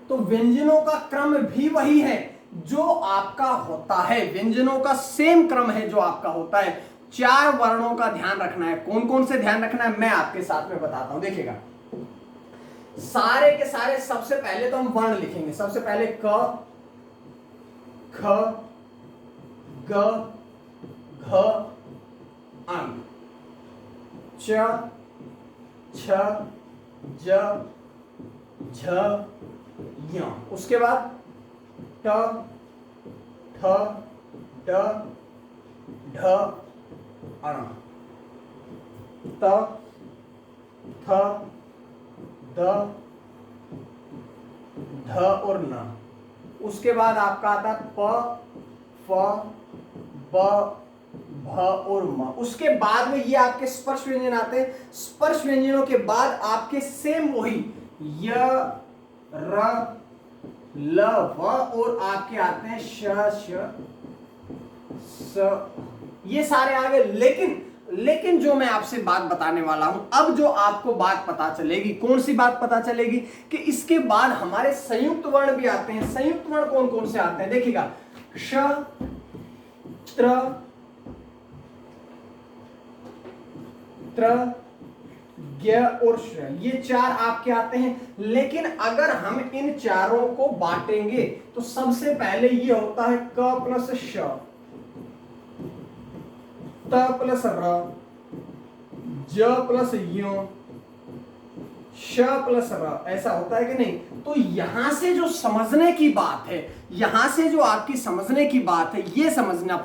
तो व्यंजनों का क्रम भी वही है जो आपका होता है, व्यंजनों का सेम क्रम है जो आपका होता है। 4 वर्णों का ध्यान रखना है। कौन कौन से ध्यान रखना है मैं आपके साथ में बताता हूं। देखिएगा, सारे के सारे सबसे पहले तो हम वर्ण लिखेंगे। सबसे पहले क, ख, ग, घ, अंग, च, छ ज झ य। उसके बाद ट ठ ड ढ अण, त थ द ध और न। उसके बाद आपका आता है प फ ब भ और म। उसके बाद में ये आपके स्पर्श व्यंजन आते हैं। स्पर्श व्यंजनों के बाद आपके सेम वही य र ल व और आपके आते हैं श श स, ये सारे आ गए। लेकिन जो मैं आपसे बात बताने वाला हूं, अब जो आपको बात पता चलेगी, कौन सी बात पता चलेगी कि इसके बाद हमारे संयुक्त वर्ण भी आते हैं। संयुक्त वर्ण कौन कौन से आते हैं देखिएगा, क्ष त्र त्र ज्ञ और श, ये चार आपके आते हैं। लेकिन अगर हम इन चारों को बांटेंगे तो सबसे पहले ये होता है क प्लस श, त प्लस र, ज प्लस यो, श प्लस र, ऐसा होता है कि नहीं। तो यहां से जो समझने की बात है, यहां से जो आपकी समझने की बात है, ये समझना,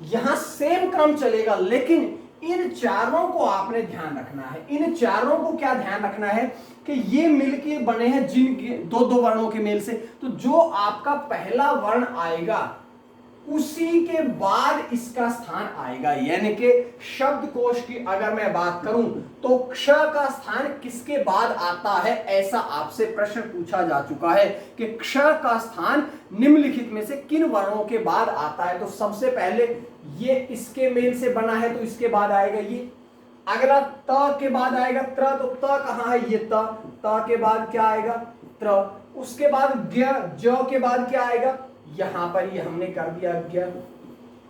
यहां सेम क्रम चलेगा, लेकिन इन चारों को आपने ध्यान रखना है। इन चारों को क्या ध्यान रखना है कि ये मिलके बने हैं जिनके दो दो वर्णों के मेल से। तो जो आपका पहला वर्ण आएगा उसी के बाद इसका स्थान आएगा। यानी कि शब्दकोश की अगर मैं बात करूं तो क्ष का स्थान किसके बाद आता है, ऐसा आपसे प्रश्न पूछा जा चुका है कि क्ष का स्थान निम्नलिखित में से किन वर्णों के बाद आता है। तो सबसे पहले ये इसके मेल से बना है तो इसके बाद आएगा ये। अगला त के बाद आएगा त्र, तो त कहां है, ये त के बाद क्या आएगा, त्र। उसके बाद ज्ञ, ज के बाद क्या आएगा, यहां पर ये हमने कर दिया ज्ञ।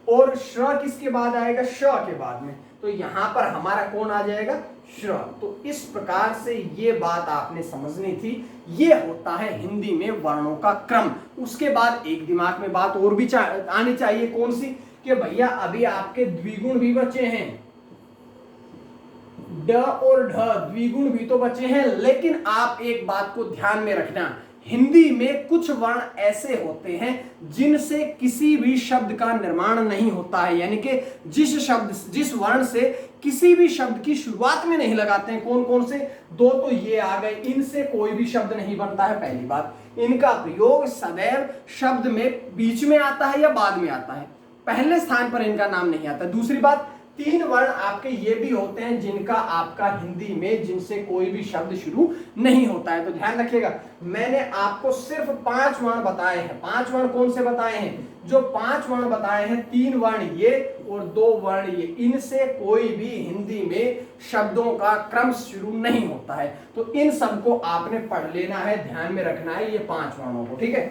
और श्र किसके बाद आएगा, श के बाद में, तो यहां पर हमारा कौन आ जाएगा, श्र। तो इस प्रकार से ये बात आपने समझनी थी। ये होता है हिंदी में वर्णों का क्रम। उसके बाद एक दिमाग में बात और भी आनी चाहिए, कौन सी, कि भैया अभी आपके द्विगुण भी बचे हैं, ड और ढ द्विगुण भी तो बचे हैं। लेकिन आप एक बात को ध्यान में रखना, हिंदी में कुछ वर्ण ऐसे होते हैं जिनसे किसी भी शब्द का निर्माण नहीं होता है। यानी कि जिस वर्ण से किसी भी शब्द की शुरुआत में नहीं लगाते हैं। कौन कौन से, दो तो ये आ गए, इनसे कोई भी शब्द नहीं बनता है। पहली बात, इनका प्रयोग सदैव शब्द में बीच में आता है या बाद में आता है, पहले स्थान पर इनका नाम नहीं आता। दूसरी बात, तीन वर्ण आपके ये भी होते हैं जिनका आपका हिंदी में जिनसे कोई भी शब्द शुरू नहीं होता है। तो ध्यान रखिएगा, मैंने आपको सिर्फ 5 वर्ण बताए हैं। 5 वर्ण कौन से बताए हैं, जो 5 वर्ण बताए हैं, 3 वर्ण ये और 2 वर्ण ये, इनसे कोई भी हिंदी में शब्दों का क्रम शुरू नहीं होता है। तो इन सबको आपने पढ़ लेना है, ध्यान में रखना है ये 5 वर्णों को, ठीक है।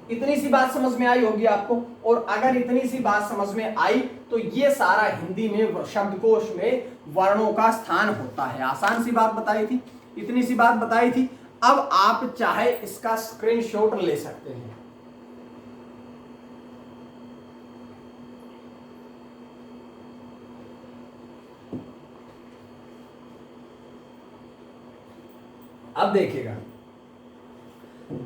इतनी सी बात समझ में आई होगी आपको। और अगर इतनी सी बात समझ में आई तो ये सारा हिंदी में शब्दकोश में वर्णों का स्थान होता है। आसान सी बात बताई थी, इतनी सी बात बताई थी। अब आप चाहे इसका स्क्रीनशॉट ले सकते हैं। अब देखिएगा,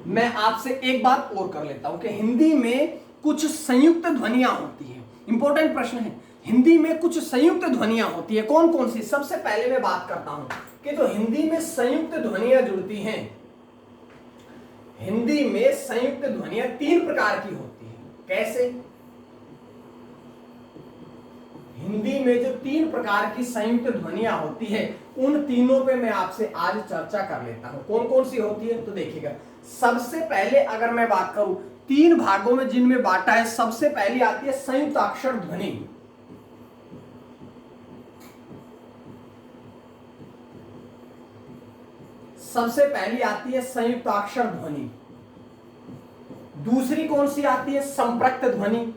मैं आपसे एक बात और कर लेता हूं कि हिंदी में कुछ संयुक्त ध्वनियां होती हैं। इंपॉर्टेंट प्रश्न है, हिंदी में कुछ संयुक्त ध्वनियां होती है, कौन कौन सी। सबसे पहले मैं बात करता हूं कि जो हिंदी में संयुक्त ध्वनियां जुड़ती हैं, हिंदी में संयुक्त ध्वनियां 3 प्रकार की होती हैं। कैसे, हिंदी में जो 3 प्रकार की संयुक्त ध्वनियां होती है, उन तीनों पे मैं आपसे आज चर्चा कर लेता हूं। कौन कौन सी होती है, तो देखिएगा, सबसे पहले अगर मैं बात करूं 3 भागों में जिनमें बांटा है, सबसे पहली आती है संयुक्त अक्षर ध्वनि। सबसे पहली आती है संयुक्त अक्षर ध्वनि। दूसरी कौन सी आती है, संपृक्त ध्वनि।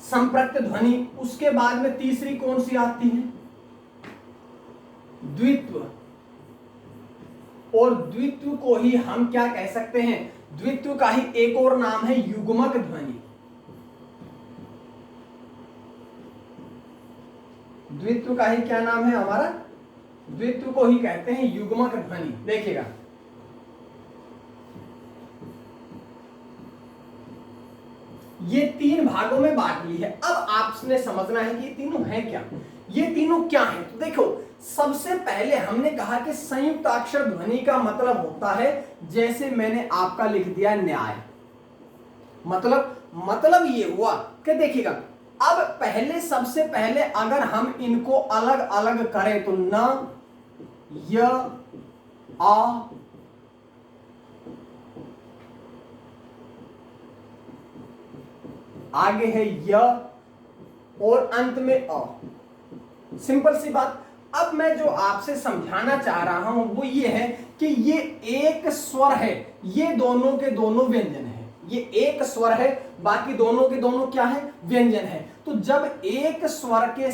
संपृक्त ध्वनि। उसके बाद में तीसरी कौन सी आती है, द्वित्व। और द्वित्व को ही हम क्या कह सकते हैं, द्वित्व का ही एक और नाम है युग्मक ध्वनि। द्वित्व का ही क्या नाम है हमारा, द्वित्व को ही कहते हैं युग्मक ध्वनि। देखिएगा ये 3 भागों में बांट ली है। अब आपने समझना है कि ये तीनों हैं क्या, ये तीनों क्या हैं। तो देखो सबसे पहले हमने कहा कि संयुक्त अक्षर ध्वनि का मतलब होता है, जैसे मैंने आपका लिख दिया न्याय, मतलब ये हुआ कि देखिएगा अब पहले सबसे पहले अगर हम इनको अलग अलग करें तो न, य, आ, आगे है य और अंत में अ। सिंपल सी बात। अब मैं जो आपसे समझाना चाह रहा हूं वो ये है कि ये एक स्वर है, ये दोनों के दोनों व्यंजन है, ये एक स्वर है, बाकी दोनों के दोनों क्या है, व्यंजन है। तो जब एक स्वर के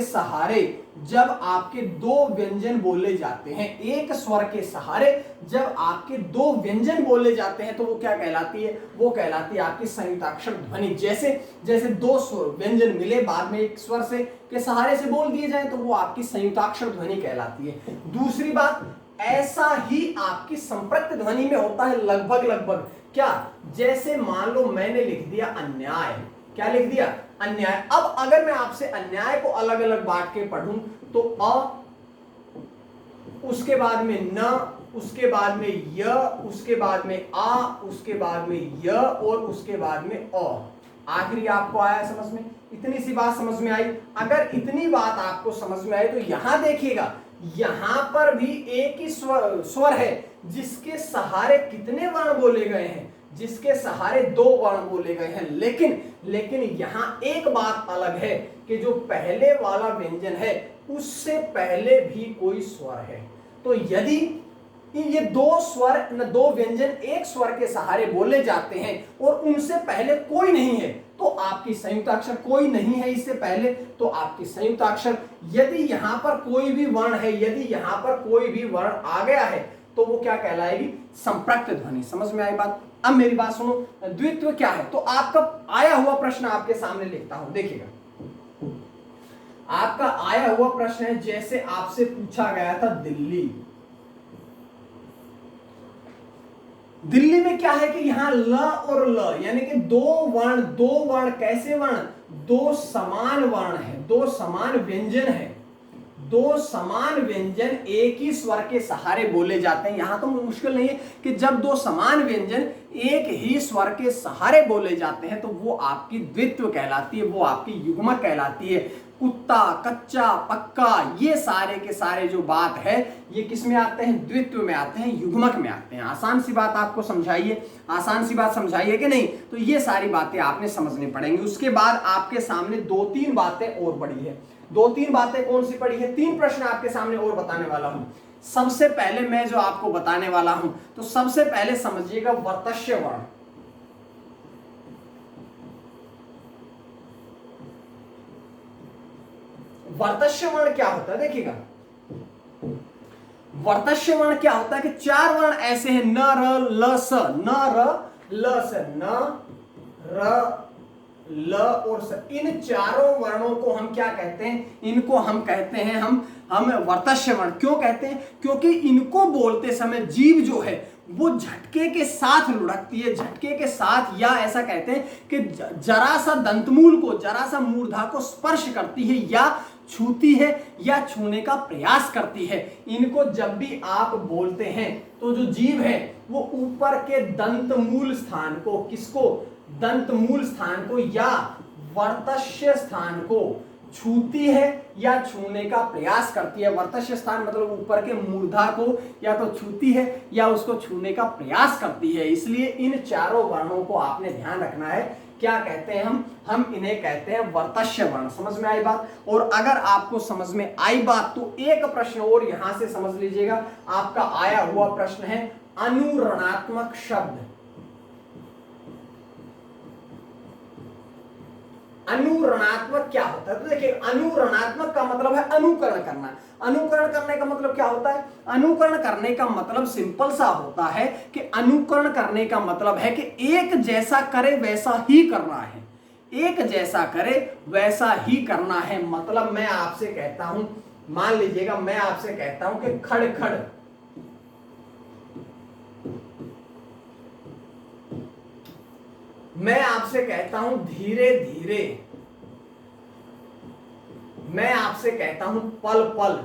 सहारे जब आपके 2 व्यंजन बोले जाते हैं, एक स्वर के सहारे जब आपके 2 व्यंजन बोले जाते हैं तो वो क्या कहलाती है, वो कहलाती है आपकी संयुक्ताक्षर ध्वनि। जैसे जैसे 2 व्यंजन मिले बाद में एक स्वर से के सहारे से बोल दिए जाए तो वो आपकी संयुक्ताक्षर ध्वनि कहलाती है। दूसरी बात, ऐसा ही आपकी संपृक्त ध्वनि में होता है लगभग क्या, जैसे मान लो मैंने लिख दिया अन्याय, क्या लिख दिया, अन्याय। अब अगर मैं आपसे अन्याय को अलग अलग बांट के पढ़ूं तो अ, उसके बाद में न, उसके बाद में य, उसके बाद में आ, उसके बाद में य और उसके बाद में अ। आखिरी आपको आया समझ में, इतनी सी बात समझ में आई। अगर इतनी बात आपको समझ में आई तो यहां देखिएगा, यहां पर भी एक ही स्वर है जिसके सहारे कितने वर्ण बोले गए हैं, जिसके सहारे 2 वर्ण बोले गए हैं। लेकिन यहां एक बात अलग है कि जो पहले वाला व्यंजन है उससे पहले भी कोई स्वर है। तो यदि ये 2 व्यंजन एक स्वर के सहारे बोले जाते हैं और उनसे पहले कोई नहीं है तो आपकी संयुक्ताक्षर, कोई नहीं है इससे पहले तो आपकी संयुक्ताक्षर, यदि यहां पर कोई भी वर्ण है, यदि यहां पर कोई भी वर्ण आ गया है तो वो क्या कहलाएगी, संपृक्त ध्वनि। समझ में आई बात। अब मेरी बात सुनो, द्वित्व क्या है। तो आपका आया हुआ प्रश्न आपके सामने लिखता हूं, देखिएगा आपका आया हुआ प्रश्न है, जैसे आपसे पूछा गया था दिल्ली में क्या है कि यहां ल और ल यानी कि 2 वर्ण कैसे वर्ण, 2 समान वर्ण है, 2 समान व्यंजन है, 2 समान व्यंजन एक ही स्वर के सहारे बोले जाते हैं। यहां तो मुश्किल नहीं है कि जब 2 समान व्यंजन एक ही स्वर के सहारे बोले जाते हैं तो वो आपकी द्वित्व कहलाती है, वो आपकी युग्मक कहलाती है। कुत्ता, कच्चा, पक्का, ये सारे के सारे जो बात है ये किस में आते हैं, द्वित्व में आते हैं, युग्मक में आते हैं। आसान सी बात आपको समझाइए, आसान सी बात समझाइए कि नहीं। तो ये सारी बातें आपने समझनी पड़ेंगी। उसके बाद आपके सामने 2-3 बातें और पड़ी है। 2-3 बातें कौन सी पड़ी है, 3 प्रश्न आपके सामने और बताने वाला हूं। सबसे पहले मैं जो आपको बताने वाला हूं तो सबसे पहले समझिएगा वर्तस्य वर्ण। वर्तस्य वर्ण क्या होता है, देखिएगा वर्तस्य वर्ण क्या होता है कि 4 वर्ण ऐसे हैं, न, र, ल, स, न, र, ल, स, न, र, ल और स। इन चारों वर्णों को हम क्या कहते हैं, इनको हम कहते हैं हम वर्तस्य वर्ण। क्यों कहते हैं, क्योंकि इनको बोलते समय जीभ जो है वो झटके के साथ लुढ़कती है, झटके के साथ, या ऐसा कहते हैं कि जरा सा दंतमूल को, जरा सा मूर्धा को स्पर्श करती है या छूती है या छूने का प्रयास करती है। इनको जब भी आप बोलते हैं तो जो जीभ है वो ऊपर के दंतमूल स्थान को, किसको, दंतमूल स्थान को या वर्तस्य स्थान को छूती है या छूने का प्रयास करती है। वर्तस्य स्थान मतलब ऊपर के मूर्धा को या तो छूती है या उसको छूने का प्रयास करती है। इसलिए इन चारों वर्णों को आपने ध्यान रखना है। क्या कहते हैं हम इन्हें कहते हैं वर्तस्य वर्ण। समझ में आई बात। और अगर आपको समझ में आई बात तो एक प्रश्न और यहां से समझ लीजिएगा। आपका आया हुआ प्रश्न है अनुरणात्मक शब्द। अनुरणात्मक क्या होता है, तो देखिए अनुरणात्मक का मतलब है अनुकरण करना। अनुकरण करने का मतलब क्या होता है, अनुकरण करने का मतलब सिंपल सा होता है कि अनुकरण करने का मतलब है कि एक जैसा करे वैसा ही करना है। एक जैसा करे वैसा ही करना है। मतलब मैं आपसे कहता हूं, मान लीजिएगा मैं आपसे कहता हूं कि खड़ खड़, मैं आपसे कहता हूं धीरे धीरे, मैं आपसे कहता हूं पल पल।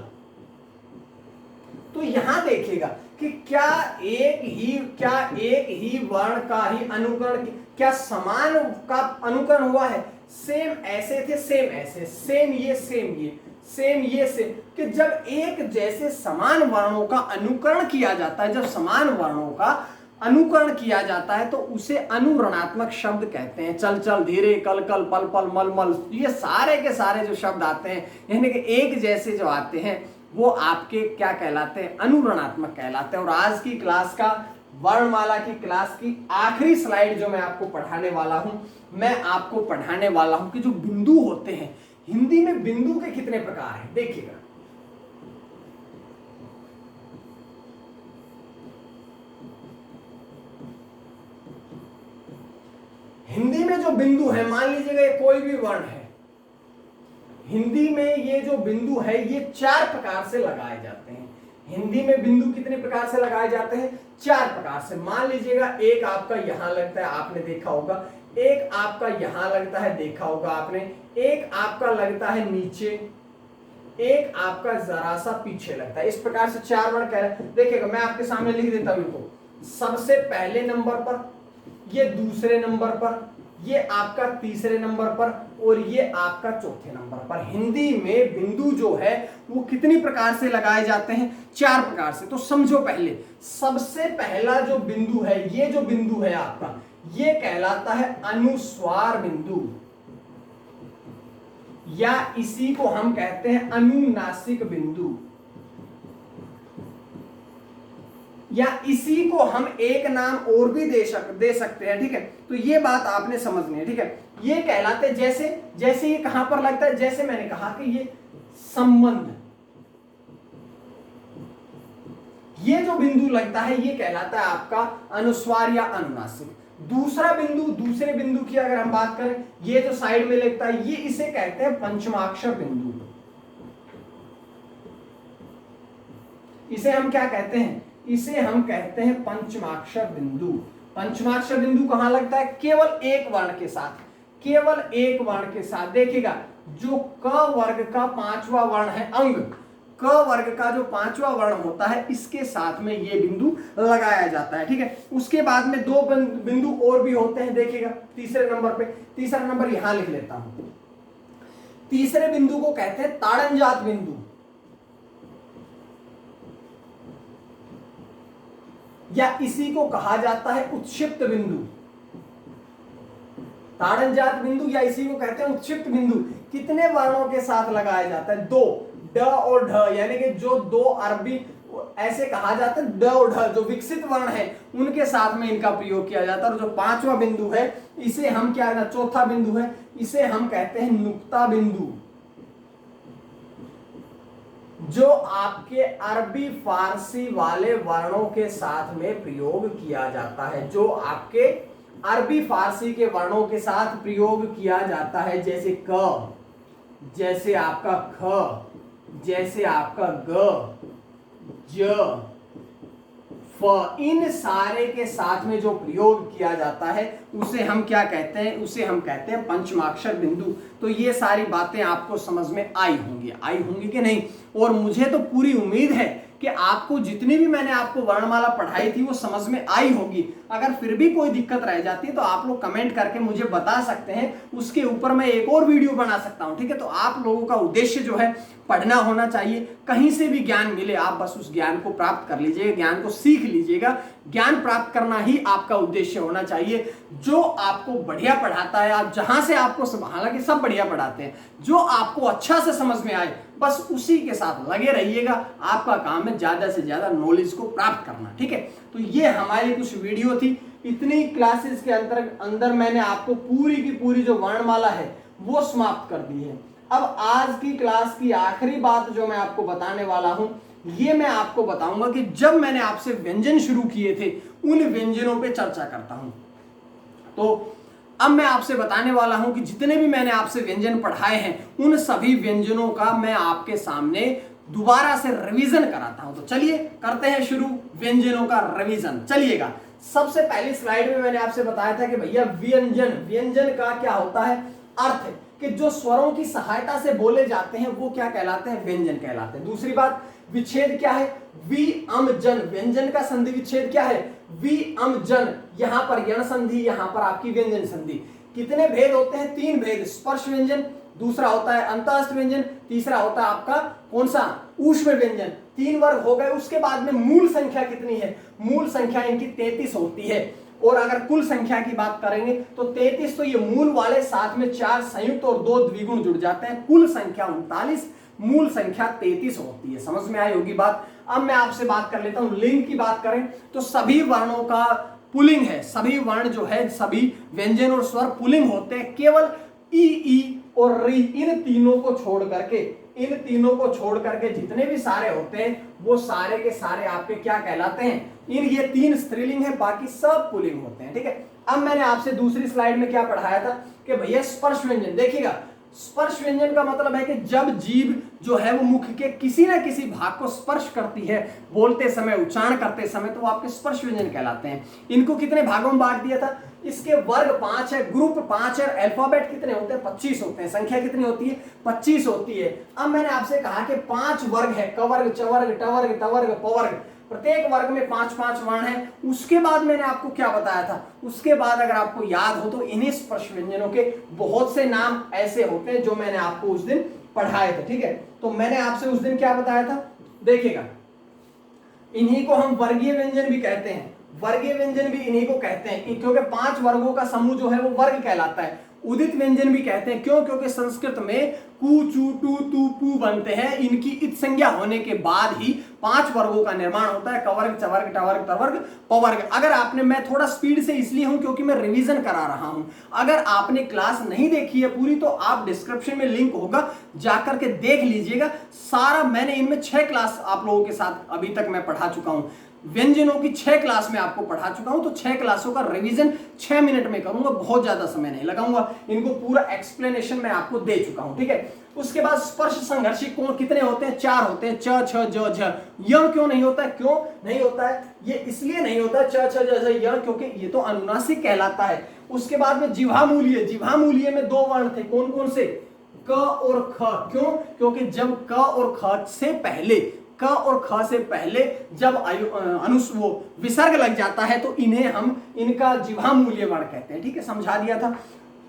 तो यहां देखिएगा कि क्या एक ही वर्ण का ही अनुकरण, क्या समान का अनुकरण हुआ है? सेम ऐसे थे, सेम ऐसे, सेम ये, सेम ये, सेम ये, सेम। कि जब एक जैसे समान वर्णों का अनुकरण किया जाता है, जब समान वर्णों का अनुकरण किया जाता है तो उसे अनुरणात्मक शब्द कहते हैं। चल चल, धीरे, कल कल, पल पल, मल मल, ये सारे के सारे जो शब्द आते हैं, यानी कि एक जैसे जो आते हैं, वो आपके क्या कहलाते हैं? अनुरणात्मक कहलाते हैं। और आज की क्लास का, वर्णमाला की क्लास की आखिरी स्लाइड जो मैं आपको पढ़ाने वाला हूं, मैं आपको पढ़ाने वाला हूं कि जो बिंदु होते हैं, हिंदी में बिंदु के कितने प्रकार हैं, देखिएगा। हिंदी में जो बिंदु है, मान लीजिएगा ये कोई भी वर्ण है, हिंदी में ये जो बिंदु है ये 4 प्रकार से लगाए जाते हैं। हिंदी में बिंदु कितने प्रकार से लगाए जाते हैं? 4 प्रकार से। मान लीजिएगा एक आपका यहां लगता है, आपने देखा होगा, एक आपका यहां लगता है, देखा होगा आपने, एक आपका लगता है नीचे, एक आपका जरा सा पीछे लगता है। इस प्रकार से 4 वर्ण कह रहे हैं। देखिएगा मैं आपके सामने लिख देता हूं इनको। सबसे पहले नंबर पर, ये दूसरे नंबर पर, ये आपका तीसरे नंबर पर, और ये आपका चौथे नंबर पर। हिंदी में बिंदु जो है वो कितनी प्रकार से लगाए जाते हैं? 4 प्रकार से। तो समझो, पहले सबसे पहला जो बिंदु है, ये जो बिंदु है आपका, ये कहलाता है अनुस्वार बिंदु, या इसी को हम कहते हैं अनुनासिक बिंदु, या इसी को हम एक नाम और भी दे सकते हैं। ठीक है, तो ये बात आपने समझनी है। ठीक है, ये कहलाते हैं, जैसे ये कहां पर लगता है, जैसे मैंने कहा कि ये संबंध, ये जो बिंदु लगता है ये कहलाता है आपका अनुस्वार या अनुनासिक। दूसरा बिंदु, दूसरे बिंदु की अगर हम बात करें, ये जो साइड में लगता है, ये इसे कहते हैं पंचमाक्षर बिंदु। इसे हम क्या कहते हैं? इसे हम कहते हैं पंचमाक्षर बिंदु। पंचमाक्षर बिंदु कहां लगता है? केवल एक वर्ण के साथ, केवल एक वर्ण के साथ। देखिएगा, जो क वर्ग का 5वां वर्ण है, अंग, क वर्ग का जो 5वां वर्ण होता है, इसके साथ में ये बिंदु लगाया जाता है। ठीक है, उसके बाद में 2 बिंदु और भी होते हैं। देखिएगा तीसरे नंबर पे, तीसरा नंबर यहां लिख लेता हूं। तीसरे बिंदु को कहते हैं ताड़नजात बिंदु, या इसी को कहा जाता है उत्क्षिप्त बिंदु। ताड़नजात बिंदु या इसी को कहते हैं उत्क्षिप्त बिंदु। कितने वर्णों के साथ लगाया जाता है? 2, ड और ढ, यानी कि जो 2 अरबी, ऐसे कहा जाता है ड और ढ, जो विकसित वर्ण है उनके साथ में इनका प्रयोग किया जाता है। और जो 5वां बिंदु है, इसे हम क्या, चौथा बिंदु है, इसे हम कहते हैं नुक्ता बिंदु, जो आपके अरबी फारसी वाले वर्णों के साथ में प्रयोग किया जाता है, जो आपके अरबी फारसी के वर्णों के साथ प्रयोग किया जाता है। जैसे क, जैसे आपका ख, जैसे आपका ग, ज, फ, इन सारे के साथ में जो प्रयोग किया जाता है उसे हम क्या कहते हैं? उसे हम कहते हैं पंचमाक्षर बिंदु। तो ये सारी बातें आपको समझ में आई होंगी कि नहीं? और मुझे तो पूरी उम्मीद है कि आपको जितनी भी मैंने आपको वर्णमाला पढ़ाई थी वो समझ में आई होगी। अगर फिर भी कोई दिक्कत रह जाती है तो आप लोग कमेंट करके मुझे बता सकते हैं, उसके ऊपर मैं एक और वीडियो बना सकता हूं। ठीक है, तो आप लोगों का उद्देश्य जो है पढ़ना होना चाहिए, कहीं से भी ज्ञान मिले आप बस उस ज्ञान को प्राप्त कर लीजिएगा, ज्ञान को सीख लीजिएगा। ज्ञान प्राप्त करना ही आपका उद्देश्य होना चाहिए। जो आपको बढ़िया पढ़ाता है, आप जहां से आपको, हालांकि सब बढ़िया पढ़ाते हैं, जो आपको अच्छा से समझ में आए बस उसी के साथ लगे रहिएगा। आपका काम है ज्यादा से ज्यादा नॉलेज को प्राप्त करना। ठीक है, तो ये हमारी कुछ वीडियो थी। इतनी क्लासेस के अंदर मैंने आपको पूरी की पूरी जो वर्णमाला है वो समाप्त कर दी है। अब आज की क्लास की आखिरी बात जो मैं आपको बताने वाला हूं, ये मैं आपको बताऊंगा कि जब मैंने आपसे व्यंजन शुरू किए थे उन व्यंजनों पे चर्चा करता हूं। तो अब मैं आपसे बताने वाला हूं कि जितने भी मैंने आपसे व्यंजन पढ़ाए हैं उन सभी व्यंजनों का मैं आपके सामने दोबारा से रिवीजन कराता हूं। तो चलिए करते हैं शुरू व्यंजनों का रिवीजन। चलिएगा, सबसे पहली स्लाइड में मैंने आपसे बताया था कि भैया व्यंजन का क्या होता है, अर्थ कि जो स्वरों की सहायता से बोले जाते हैं वो क्या कहलाते हैं, व्यंजन कहलाते हैं। दूसरी बात, विच्छेद क्या है, वि अम जन, व्यंजन का संधि विच्छेद क्या है, वि अम जन, यहां पर यण संधि, यहां पर आपकी व्यंजन संधि। कितने भेद होते हैं, 3 भेद, स्पर्श व्यंजन, दूसरा होता है अंतःस्थ व्यंजन, तीसरा होता है आपका कौन सा, ऊष्म व्यंजन। 3 वर्ग हो गए। उसके बाद में मूल संख्या कितनी है, मूल संख्या इनकी 33 होती है। और अगर कुल संख्या की बात करेंगे तो 33 तो ये मूल वाले, साथ में 4 संयुक्त और 2 द्विगुण जुड़ जाते हैं, कुल संख्या 39, मूल संख्या 33 होती है। समझ में आई होगी बात। अब मैं आपसे बात कर लेता हूं, लिंग की बात करें तो सभी वर्णों का पुलिंग है, सभी वर्ण जो है, सभी व्यंजन और स्वर पुलिंग होते हैं, केवल ई और री, इन तीनों को छोड़ करके जितने भी सारे होते हैं वो सारे के सारे आपके क्या कहलाते हैं, ये 3 स्त्रीलिंग है, बाकी सब पुल्लिंग होते हैं। ठीक है, अब मैंने आपसे दूसरी स्लाइड में क्या पढ़ाया था कि भैया स्पर्श व्यंजन। देखिएगा, स्पर्श व्यंजन का मतलब है कि जब जीभ जो है वो मुख के किसी ना किसी भाग को स्पर्श करती है बोलते समय, उच्चारण करते समय, तो वो आपके स्पर्श व्यंजन कहलाते हैं। इनको कितने भागों में बांट दिया था, इसके वर्ग 5 है, ग्रुप 5 है, अल्फाबेट कितने होते हैं, 25 होते हैं, संख्या कितनी होती है, 25 होती है। अब मैंने आपसे कहा कि 5 वर्ग है, कवर्ग, चवर्ग, टवर्ग, तवर्ग, पवर्ग, प्रत्येक वर्ग में 5-5 वर्ण है। उसके बाद मैंने आपको क्या बताया था, उसके बाद अगर आपको याद हो तो इन्हीं स्पर्श व्यंजनों के बहुत से नाम ऐसे होते हैं जो मैंने आपको उस दिन पढ़ाए थे। ठीक है, तो मैंने आपसे उस दिन क्या बताया था, देखिएगा, इन्हीं को हम वर्गीय व्यंजन भी कहते हैं, वर्गीय व्यंजन भी इन्हीं को कहते हैं, क्योंकि 5 वर्गों का समूह जो है वो वर्ग कहलाता है। उदित व्यंजन भी कहते हैं, क्यों, क्योंकि संस्कृत में कु, चू, टू, तू, पू बनते हैं, इनकी इत संज्ञा होने के बाद ही 5 वर्गों का निर्माण होता है, कवर्ग, चवर्ग, टवर्ग, तवर्ग, पवर्ग। अगर आपने, मैं थोड़ा स्पीड से इसलिए हूं क्योंकि मैं रिवीजन करा रहा हूं, अगर आपने क्लास नहीं देखी है पूरी तो आप डिस्क्रिप्शन में लिंक होगा, जाकर के देख लीजिएगा सारा। मैंने इनमें 6 क्लास आप लोगों के साथ अभी तक मैं पढ़ा चुका हूं, व्यंजनों की 6 क्लास में आपको पढ़ा चुका हूं, तो 6 क्लासों का रिवीजन 6 मिनट में करूंगा, बहुत ज्यादा समय नहीं लगाऊंगा, इनको पूरा एक्सप्लेनेशन मैं आपको दे चुका हूं। ठीक है, उसके बाद स्पर्श संघर्षी कोण कितने होते हैं, 4 होते हैं, च, छ, ज, झ। य क्यों नहीं होता है, क्यों नहीं होता है, ये इसलिए नहीं होता है च, छ, ज, झ, य, क्योंकि ये तो अनुनासिक कहलाता है। उसके बाद में जिह्वामूलीय, जिह्वामूलीय में 2 वर्ण थे, कौन कौन से, क और ख। क्यों, क्योंकि जब क और ख से पहले, क और ख से पहले जब वो विसर्ग लग जाता है तो इन्हें हम, इनका जिह्वामूलीय वर्ण कहते हैं। ठीक है, समझा दिया था।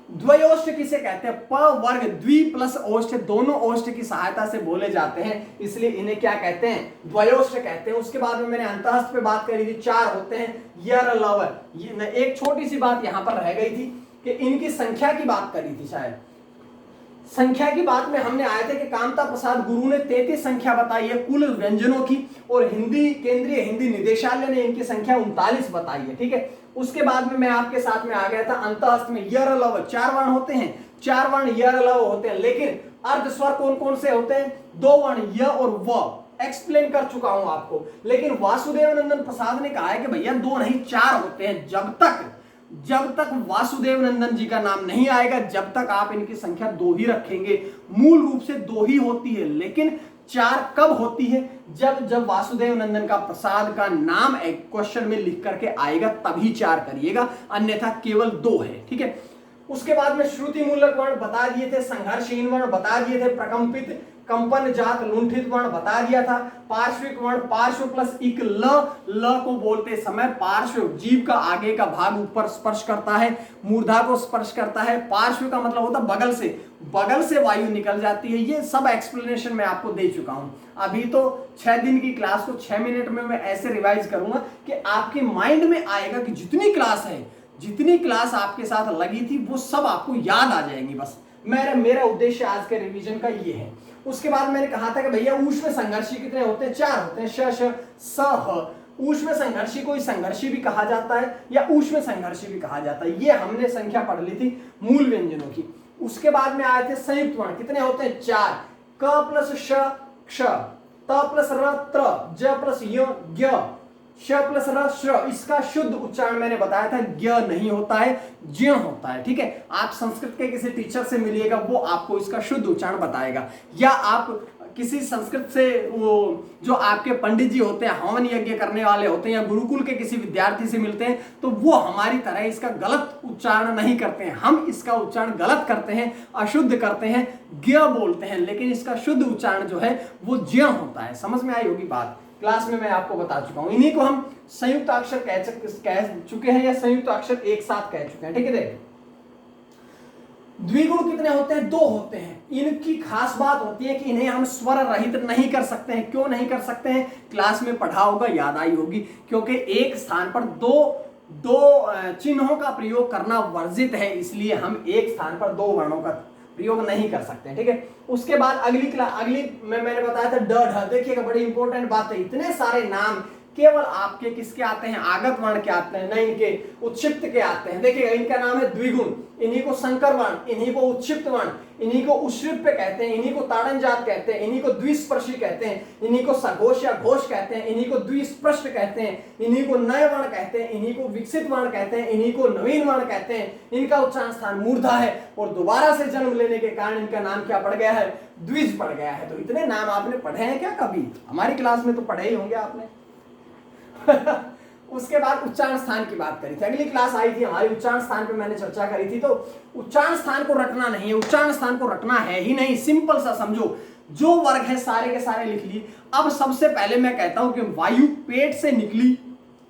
द्वयोष्ठ किसे कहते हैं, प वर्ग, द्वि प्लस ओष्ठ, दोनों ओष्ठ की सहायता से बोले जाते हैं, इसलिए इन्हें क्या कहते हैं, द्वयोष्ठ कहते हैं। उसके बाद में मैंने अंतःस्थ पे बात करी थी, 4 होते हैं, यर, लव। एक छोटी सी बात यहां पर रह गई थी कि इनकी संख्या की बात करी थी, शायद संख्या की बात में हमने आए थे कि कामता प्रसाद गुरु ने 33 संख्या बताई है कुल व्यंजनों की, और हिंदी केंद्रीय हिंदी निदेशालय ने इनकी संख्या 39 बताई है। ठीक है, उसके बाद में मैं आपके साथ में आ गया था अंतःस्थ में, यर, लव, 4 वर्ण होते हैं, 4 वर्ण यर, लव होते हैं, लेकिन अर्ध स्वर कौन कौन से होते हैं, 2 वर्ण य और व, एक्सप्लेन कर चुका हूं आपको। लेकिन वासुदेव नंदन प्रसाद ने कहा है कि भैया 2 नहीं 4 होते हैं, जब तक वासुदेव नंदन जी का नाम नहीं आएगा, जब तक आप इनकी संख्या 2 ही रखेंगे। मूल रूप से 2 ही होती है, लेकिन 4 कब होती है, जब वासुदेव नंदन का प्रसाद का नाम एक क्वेश्चन में लिख करके आएगा तभी 4 करिएगा, अन्यथा केवल 2 है। ठीक है, उसके बाद में श्रुति मूलक वर्ण बता दिए थे, संघर्षहीन वर्ण बता दिए थे, प्रकंपित, कंपन जात, लुंठित वर्ण बता दिया था, पार्श्विक वर्ण, पार्श्व प्लस इक, ल को बोलते समय पार्श्व जीभ का आगे का भाग ऊपर स्पर्श करता है, मूर्धा को स्पर्श करता है। पार्श्व का मतलब होता है बगल से वायु निकल जाती है। ये सब एक्सप्लेनेशन मैं आपको दे चुका हूं। अभी तो 6 दिन की क्लास को 6 मिनट में मैं ऐसे रिवाइज करूंगा कि आपके माइंड में आएगा कि जितनी क्लास आपके साथ लगी थी वो सब आपको याद आ जाएंगी। बस मेरा उद्देश्य आज के रिवीजन का ये है। उसके बाद मैंने कहा था कि भैया ऊष्म संघर्षी कितने होते हैं, 4 होते हैं, श, श, स, ह। ऊष्म संघर्षी को संघर्षी भी कहा जाता है या ऊष्म संघर्षी भी कहा जाता है। ये हमने संख्या पढ़ ली थी मूल व्यंजनों की। उसके बाद में आए थे संयुक्त वर्ण, कितने होते हैं, 4, क प्लस श, क्ष, त प्लस र, त्र, ज प्लस य, ज्ञ, श प्लस र श्र, इसका शुद्ध उच्चारण मैंने बताया था ज्ञ नहीं होता है, ज्य होता है। ठीक है, आप संस्कृत के किसी टीचर से मिलिएगा, वो आपको इसका शुद्ध उच्चारण बताएगा, या आप किसी संस्कृत से वो जो आपके पंडित जी होते हैं, हवन यज्ञ करने वाले होते हैं, या गुरुकुल के किसी विद्यार्थी से मिलते हैं, तो वो हमारी तरह इसका गलत उच्चारण नहीं करते हैं। हम इसका उच्चारण गलत करते हैं, अशुद्ध करते हैं, ज्ञ बोलते हैं, लेकिन इसका शुद्ध उच्चारण जो है वो ज्य होता है। समझ में आई होगी बात, क्लास में मैं आपको बता चुका हूं। इन्हीं को हम संयुक्त अक्षर कह चुके हैं, या संयुक्त अक्षर एक साथ कह चुके हैं। ठीक है, देख द्विगुण कितने होते हैं? 2 होते हैं। इनकी खास बात होती है कि इन्हें हम स्वर रहित नहीं कर सकते हैं। क्यों नहीं कर सकते हैं? क्लास में पढ़ा होगा, याद आई होगी, क्योंकि एक स्थान पर दो चिन्हों का प्रयोग करना वर्जित है, इसलिए हम एक स्थान पर 2 वर्णों का प्रयोग नहीं कर सकते। ठीक है, उसके बाद अगली में मैंने बताया था ड ढ। देखिएगा, बड़ी इंपॉर्टेंट बात है, इतने सारे नाम केवल आपके किसके आते हैं? आगत वर्ण के आते हैं, नहीं इनके उच्छिप्त के आते हैं। देखिएगा, इनका नाम है द्विगुण, इन्हीं को संकर वर्ण, इन्हीं को उच्छिप्त वर्ण, इन्हीं को उश्रिप्य कहते हैं, इन्हीं को ताड़नजात कहते हैं, इन्हीं को द्विस्पर्शी कहते हैं, इन्हीं को सघोष या घोष कहते हैं, इन्हीं को द्विस्पृष्ट कहते हैं, इन्हीं को नय वर्ण कहते हैं, इन्हीं को विकसित वर्ण कहते हैं, इन्हीं को नवीन वर्ण कहते हैं। इनका उच्चारण स्थान मूर्धा है, और दोबारा से जन्म लेने के कारण इनका नाम क्या पड़ गया है? द्विज पड़ गया है। तो इतने नाम आपने पढ़े हैं क्या कभी? हमारी क्लास में तो पढ़े ही होंगे आपने। उसके बाद उच्चारण स्थान की बात करी थी, अगली क्लास आई थी हमारी, उच्चारण स्थान पे मैंने चर्चा करी थी। तो उच्चारण स्थान को रटना नहीं है, उच्चारण स्थान को रटना है ही नहीं। सिंपल सा समझो, जो वर्ग है सारे के सारे लिख लिए। अब सबसे पहले मैं कहता हूं कि वायु पेट से निकली,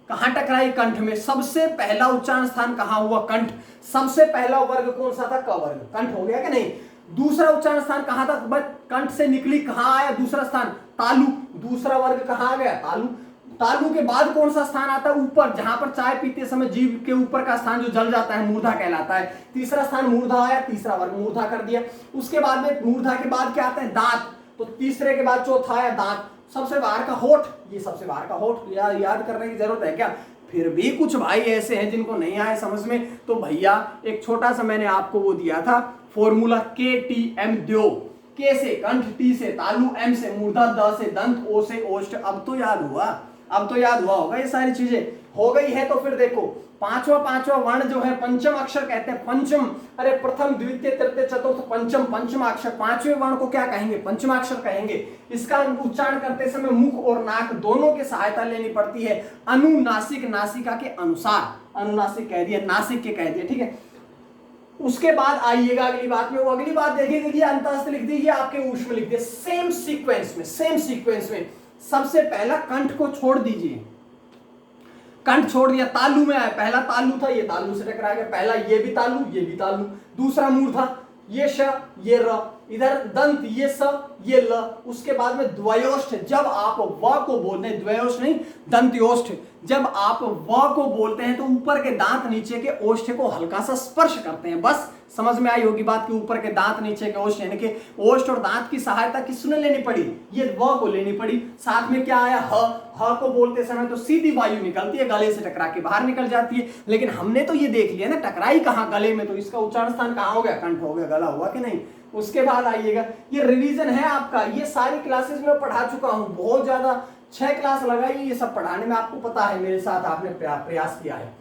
कहां टकराई? कंठ में। सबसे पहला उच्चारण स्थान कहां हुआ? कंठ। सबसे पहला वर्ग कौन सा था? क वर्ग। कंठ हो गया कि नहीं? दूसरा उच्चारण स्थान कहां था? बस कंठ से निकली, कहां आया दूसरा स्थान? तालु। दूसरा वर्ग कहां आ गया? तालु। तालु के बाद कौन सा स्थान आता है? ऊपर, जहां पर चाय पीते समय जीभ के ऊपर का स्थान जो जल जाता है, मूर्धा कहलाता है। तीसरा स्थान मूर्धा आया, तीसरा वर्ग मूर्धा कर दिया। उसके बाद में मूर्धा के बाद क्या आता है? दांत। तो तीसरे के बाद चौथा आया दांत। सबसे बाहर का होठ, ये सबसे बाहर का होठ याद करने की जरूरत है क्या? फिर भी कुछ भाई ऐसे हैं जिनको नहीं आए समझ में, तो भैया एक छोटा सा मैंने आपको वो दिया था फॉर्मूला, KTM द्यो। के से कंठ, टी से तालु, एम से मूर्धा, द से दंत, ओ से ओष्ठ। अब तो याद हुआ, अब तो याद हुआ होगा, ये सारी चीजें हो गई है। तो फिर देखो, पांचवा वर्ण जो है पंचम अक्षर कहते हैं। पंचम, अरे प्रथम द्वितीय तृतीय चतुर्थ पंचम, पंचम अक्षर। पांचवें वर्ण को क्या कहेंगे? पंचमाक्षर कहेंगे। इसका उच्चारण करते समय मुख और नाक दोनों की सहायता लेनी पड़ती है, अनुनासिक, नासिका के अनुसार। अनुनासिक कह दिया, नासिक के कह दिया। ठीक है, उसके बाद आइएगा अगली बात में, वो अगली बात देखिएगा, ये अंतःस्थ लिख दीजिए, आपके ऊष्म लिख दिए। सेम सीक्वेंस में सबसे पहला कंठ को छोड़ दीजिए, कंठ छोड़ दिया, तालु में आया। पहला तालु था, ये तालु से टकरा गया। पहला ये भी तालु, ये भी तालु। दूसरा मूर्धा, ये श, ये र। इधर दंत, ये स, ये ल। उसके बाद में द्वयोष्ठ, जब आप व को बोलते हैं, द्वयोष्ठ नहीं दंत्योष्ठ, जब आप व को बोलते हैं तो ऊपर के दांत नीचे के ओष्ठ को हल्का सा स्पर्श करते हैं। बस समझ में आई होगी बात कि ऊपर के दांत नीचे के ओष्ठ, यानी कि ओष्ठ और दांत की सहायता किसने लेनी पड़ी? ये व को लेनी पड़ी। साथ में क्या आया? ह को बोलते समय तो सीधी वायु निकलती है, गले से टकरा के बाहर निकल जाती है। लेकिन हमने तो ये देख लिया ना, टकराई कहां? गले में। तो इसका उच्चारण स्थान कहां हो गया? कंठ हो गया। गला हुआ कि नहीं? उसके बाद आइएगा, ये रिवीजन है आपका, ये सारी क्लासेस में पढ़ा चुका हूं, बहुत ज्यादा 6 क्लास लगाई ये सब पढ़ाने में, आपको पता है, मेरे साथ आपने प्रयास किया है।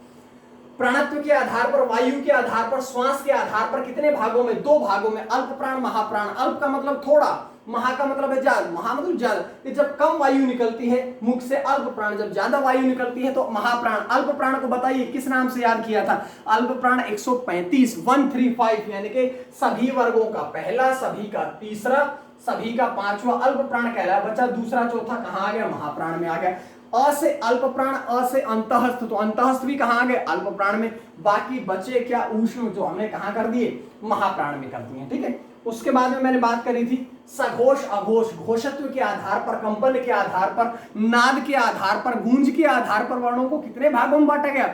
प्राणत्व के आधार पर, वायु के आधार पर, श्वास के आधार पर कितने भागों में? 2 भागों में, अल्प प्राण, महाप्राण। अल्प का मतलब थोड़ा, महा का मतलब है ज्यादा। महा मतलब ज्यादा, जब कम वायु निकलती है मुख से अल्प प्राण, जब ज्यादा वायु निकलती है तो महाप्राण। अल्प प्राण को बताइए किस नाम से याद किया था? अल्प प्राण 135, 135, यानी कि सभी वर्गों का पहला, सभी का तीसरा, सभी का पांचवा अल्प प्राण कहलाया। बचा दूसरा चौथा, कहां आ गया? महाप्राण में आ गया। अ से अल्प प्राण, अ से अंतःस्थ, तो अंतःस्थ भी कहां आ गए? अल्प प्राण में। बाकी बचे क्या? ऊष्म, जो हमने कहां कर दिए? महाप्राण में कर दिए। ठीक है, उसके बाद में मैंने बात करी थी सघोष अघोष, घोषत्व के आधार पर, कंपन के आधार पर, नाद के आधार पर, गूंज के आधार पर वर्णों को कितने भागों में बांटा गया?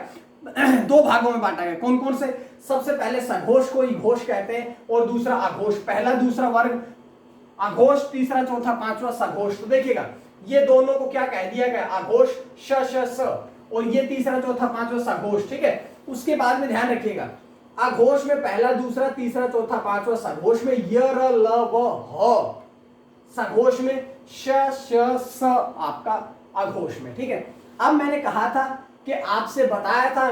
2 भागों में बांटा गया। कौन कौन से? सबसे पहले सघोष को ही घोष कहते हैं, और दूसरा अघोष। पहला दूसरा वर्ग अघोष, तीसरा चौथा पांचवा सघोष। तो देखिएगा, ये दोनों को क्या कह दिया गया? अघोष, श श स, और ये तीसरा चौथा पांचवा सघोष। ठीक है, उसके बाद में ध्यान रखिएगा, अघोष में पहला दूसरा तीसरा चौथा पांचवा, सघोष में य र ल व ह, सघोष में श श स आपका अघोष में। ठीक है, अब मैंने कहा था कि आपसे बताया था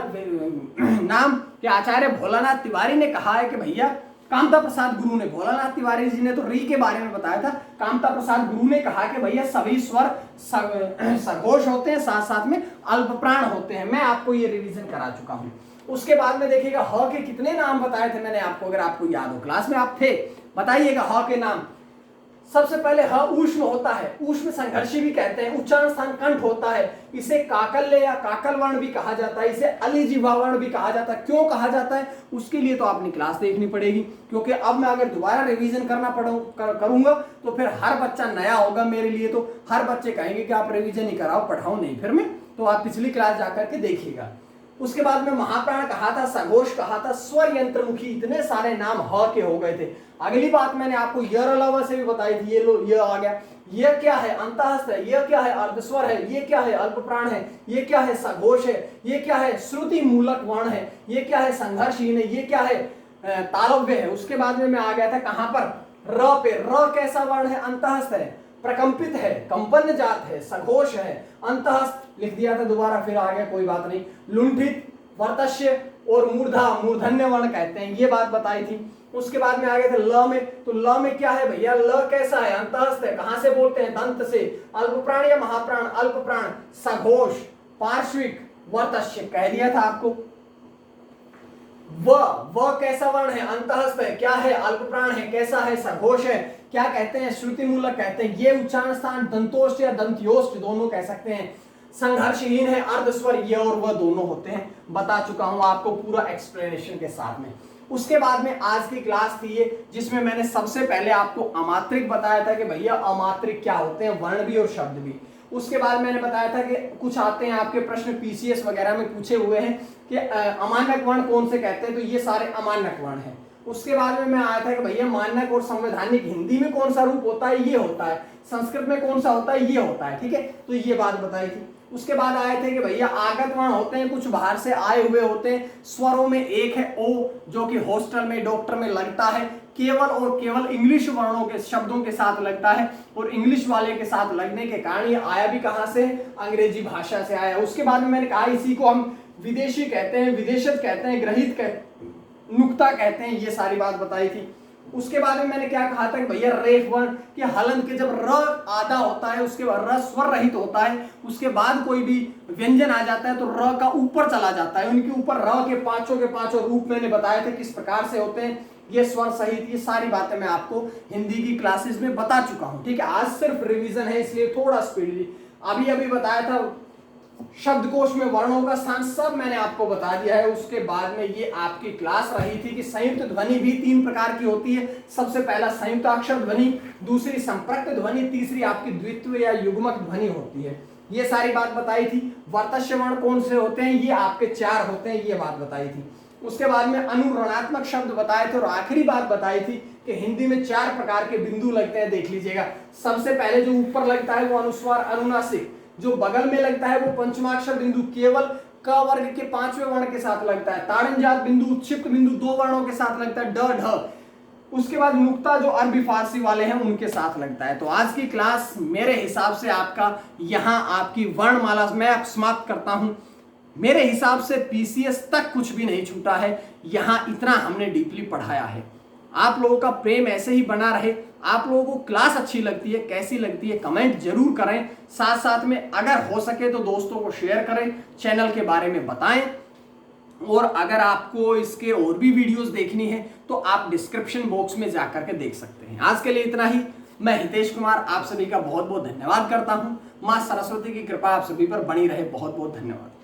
नाम कि आचार्य भोलानाथ तिवारी ने कहा है कि भैया कामता प्रसाद गुरु ने, भोलानाथ तिवारी जी ने तो री के बारे में बताया था, कामता प्रसाद गुरु ने कहा कि भैया सभी स्वर सघोष होते हैं, साथ साथ में अल्प प्राण होते हैं। मैं आपको ये रिवीजन करा चुका हूं। उसके बाद में देखिएगा ह के कितने नाम बताए थे मैंने आपको, अगर आपको याद हो, क्लास में आप थे, बताइएगा ह के नाम। सबसे पहले ह ऊष्म होता है, ऊष्म संघर्षी भी कहते हैं, उच्चारण स्थान कंठ होता है, इसे काकल्य या काकल वर्ण भी कहा जाता है, इसे अलिजिह्वा वर्ण भी कहा जाता है। क्यों कहा जाता है उसके लिए तो आपने क्लास देखनी पड़ेगी, क्योंकि अब मैं अगर दोबारा रिवीजन करना करूंगा तो फिर हर बच्चा नया होगा मेरे लिए, तो हर बच्चे कहेंगे कि आप रिवीजन ही कराओ, पढ़ाओ नहीं फिर में, तो आप पिछली क्लास जाकर के देखिएगा। उसके बाद में महाप्राण कहा था, सघोष कहा था, स्वर यंत्रमुखी, इतने सारे नाम ह के हो गए थे। अगली बात मैंने आपको यर अलावा से भी बताई थी, ये लो ये आ गया, ये क्या है अंतःस्थ है, ये क्या है अर्धस्वर है, ये क्या है अल्प प्राण है, ये क्या है सघोष है, ये क्या है श्रुति मूलक वर्ण है, ये क्या है संघर्षहीन है, ये क्या है तालव्य है। उसके बाद में मैं आ गया था कहां पर, र पे। र कैसा वर्ण है, अंतःस्थ है, प्रकंपित है, कंपन जात है, सघोष है, अंतःस्थ लिख दिया था, दोबारा फिर आ गया, कोई बात नहीं। लुंठित, वर्तस्य और मूर्धा, मूर्धन्य वर्ण कहते हैं, ये बात बताई थी। उसके बाद में आ गए थे ल में, तो ल में क्या है भैया, ल कैसा है, अंतःस्थ है, कहां से बोलते हैं, दंत से। अल्प प्राण या महाप्राण, अल्प प्राण, सघोष, पार्श्विक, वर्तस्य कह दिया था आपको। व कैसा वर्ण है, अंतःस्थ है, क्या है, अल्प प्राण है, कैसा है, सघोष है, क्या कहते हैं, श्रुति मूलक कहते हैं। ये उच्चारण स्थान दंतोष्ठ या दंत्योष्ठ दोनों कह सकते हैं। संघर्षहीन है, अर्धस्वर, ये और वह दोनों होते हैं, बता चुका हूं आपको पूरा एक्सप्लेनेशन के साथ में। उसके बाद में आज की क्लास थी ये, जिसमें मैंने सबसे पहले आपको अमात्रिक बताया था कि भैया अमात्रिक क्या होते हैं, वर्ण भी और शब्द भी। उसके बाद मैंने बताया था कि कुछ आते हैं आपके प्रश्न पीसीएस वगैरह में पूछे हुए हैं कि अमानक वर्ण कौन से कहते हैं, तो ये सारे अमानक वर्ण हैं। उसके बाद में मैं आया था कि भैया मानक और संवैधानिक हिंदी में कौन सा रूप होता है, ये होता है, संस्कृत में कौन सा होता है, ये होता है, ठीक है, तो ये बात बताई थी। उसके बाद आए थे कि भैया आगत वर्ण होते हैं, कुछ बाहर से आए हुए होते हैं। स्वरों में एक है ओ, जो कि हॉस्टल में, डॉक्टर में लगता है, केवल और केवल इंग्लिश वर्णों के शब्दों के साथ लगता है, और इंग्लिश वाले के साथ लगने के कारण ये आया भी कहां से, अंग्रेजी भाषा से आया। उसके बाद में मैंने कहा इसी को हम विदेशी कहते हैं, विदेशज कहते हैं, ग्रहित कहते, नुक्ता कहते हैं, ये सारी बात बताई थी। उसके बाद में मैंने क्या कहा था कि भैया रेफ वर्ण कि हलंत के जब र आधा होता है, उसके बाद र स्वर रहित होता है, उसके बाद कोई भी व्यंजन आ जाता है तो र का ऊपर चला जाता है, उनके ऊपर र के पांचों रूप मैंने बताए थे किस प्रकार से होते हैं, ये स्वर सहित, ये सारी बातें मैं आपको हिंदी की क्लासेस में बता चुका हूं, ठीक है। आज सिर्फ रिवीजन है इसलिए थोड़ा स्पीडली, अभी बताया था शब्दकोश में वर्णों का स्थान सब मैंने आपको बता दिया है। उसके बाद में ये आपकी क्लास रही थी कि संयुक्त ध्वनि भी 3 प्रकार की होती है। सबसे पहला संयुक्ताक्षर ध्वनि, दूसरी संप्रक्त ध्वनि, तीसरी आपकी द्वित्व या युग्मक ध्वनि होती है। ये सारी बात बताई थी। वर्तस्य वर्ण कौन से होते हैं, ये आपके 4 होते हैं, ये बात बताई थी। उसके बाद में अनुरणात्मक शब्द बताए थे, और आखिरी बात बताई थी कि हिंदी में 4 प्रकार के बिंदु लगते हैं, देख लीजिएगा। सबसे पहले जो ऊपर लगता है वो अनुस्वार अनुनासिक, जो बगल में लगता है वो पंचमाक्षर बिंदु केवल क वर्ग के 5वें वर्ण के साथ लगता है। ताड़नजात बिंदु, उत्क्षिप्त बिंदु 2 वर्णों के साथ लगता है, ड ढ। उसके बाद नुक्ता जो अरबी फारसी वाले हैं उनके साथ लगता है। तो आज की क्लास मेरे हिसाब से आपका यहाँ आपकी वर्णमाला मैं अब समाप्त करता हूं। मेरे हिसाब से पीसीएस तक कुछ भी नहीं छूटा है, यहाँ इतना हमने डीपली पढ़ाया है। आप लोगों का प्रेम ऐसे ही बना रहे। आप लोगों को क्लास अच्छी लगती है, कैसी लगती है कमेंट जरूर करें। साथ साथ में अगर हो सके तो दोस्तों को शेयर करें, चैनल के बारे में बताएं, और अगर आपको इसके और भी वीडियोस देखनी है तो आप डिस्क्रिप्शन बॉक्स में जाकर के देख सकते हैं। आज के लिए इतना ही। मैं हितेश कुमार आप सभी का बहुत बहुत धन्यवाद करता हूं। मां सरस्वती की कृपा आप सभी पर बनी रहे। बहुत बहुत धन्यवाद।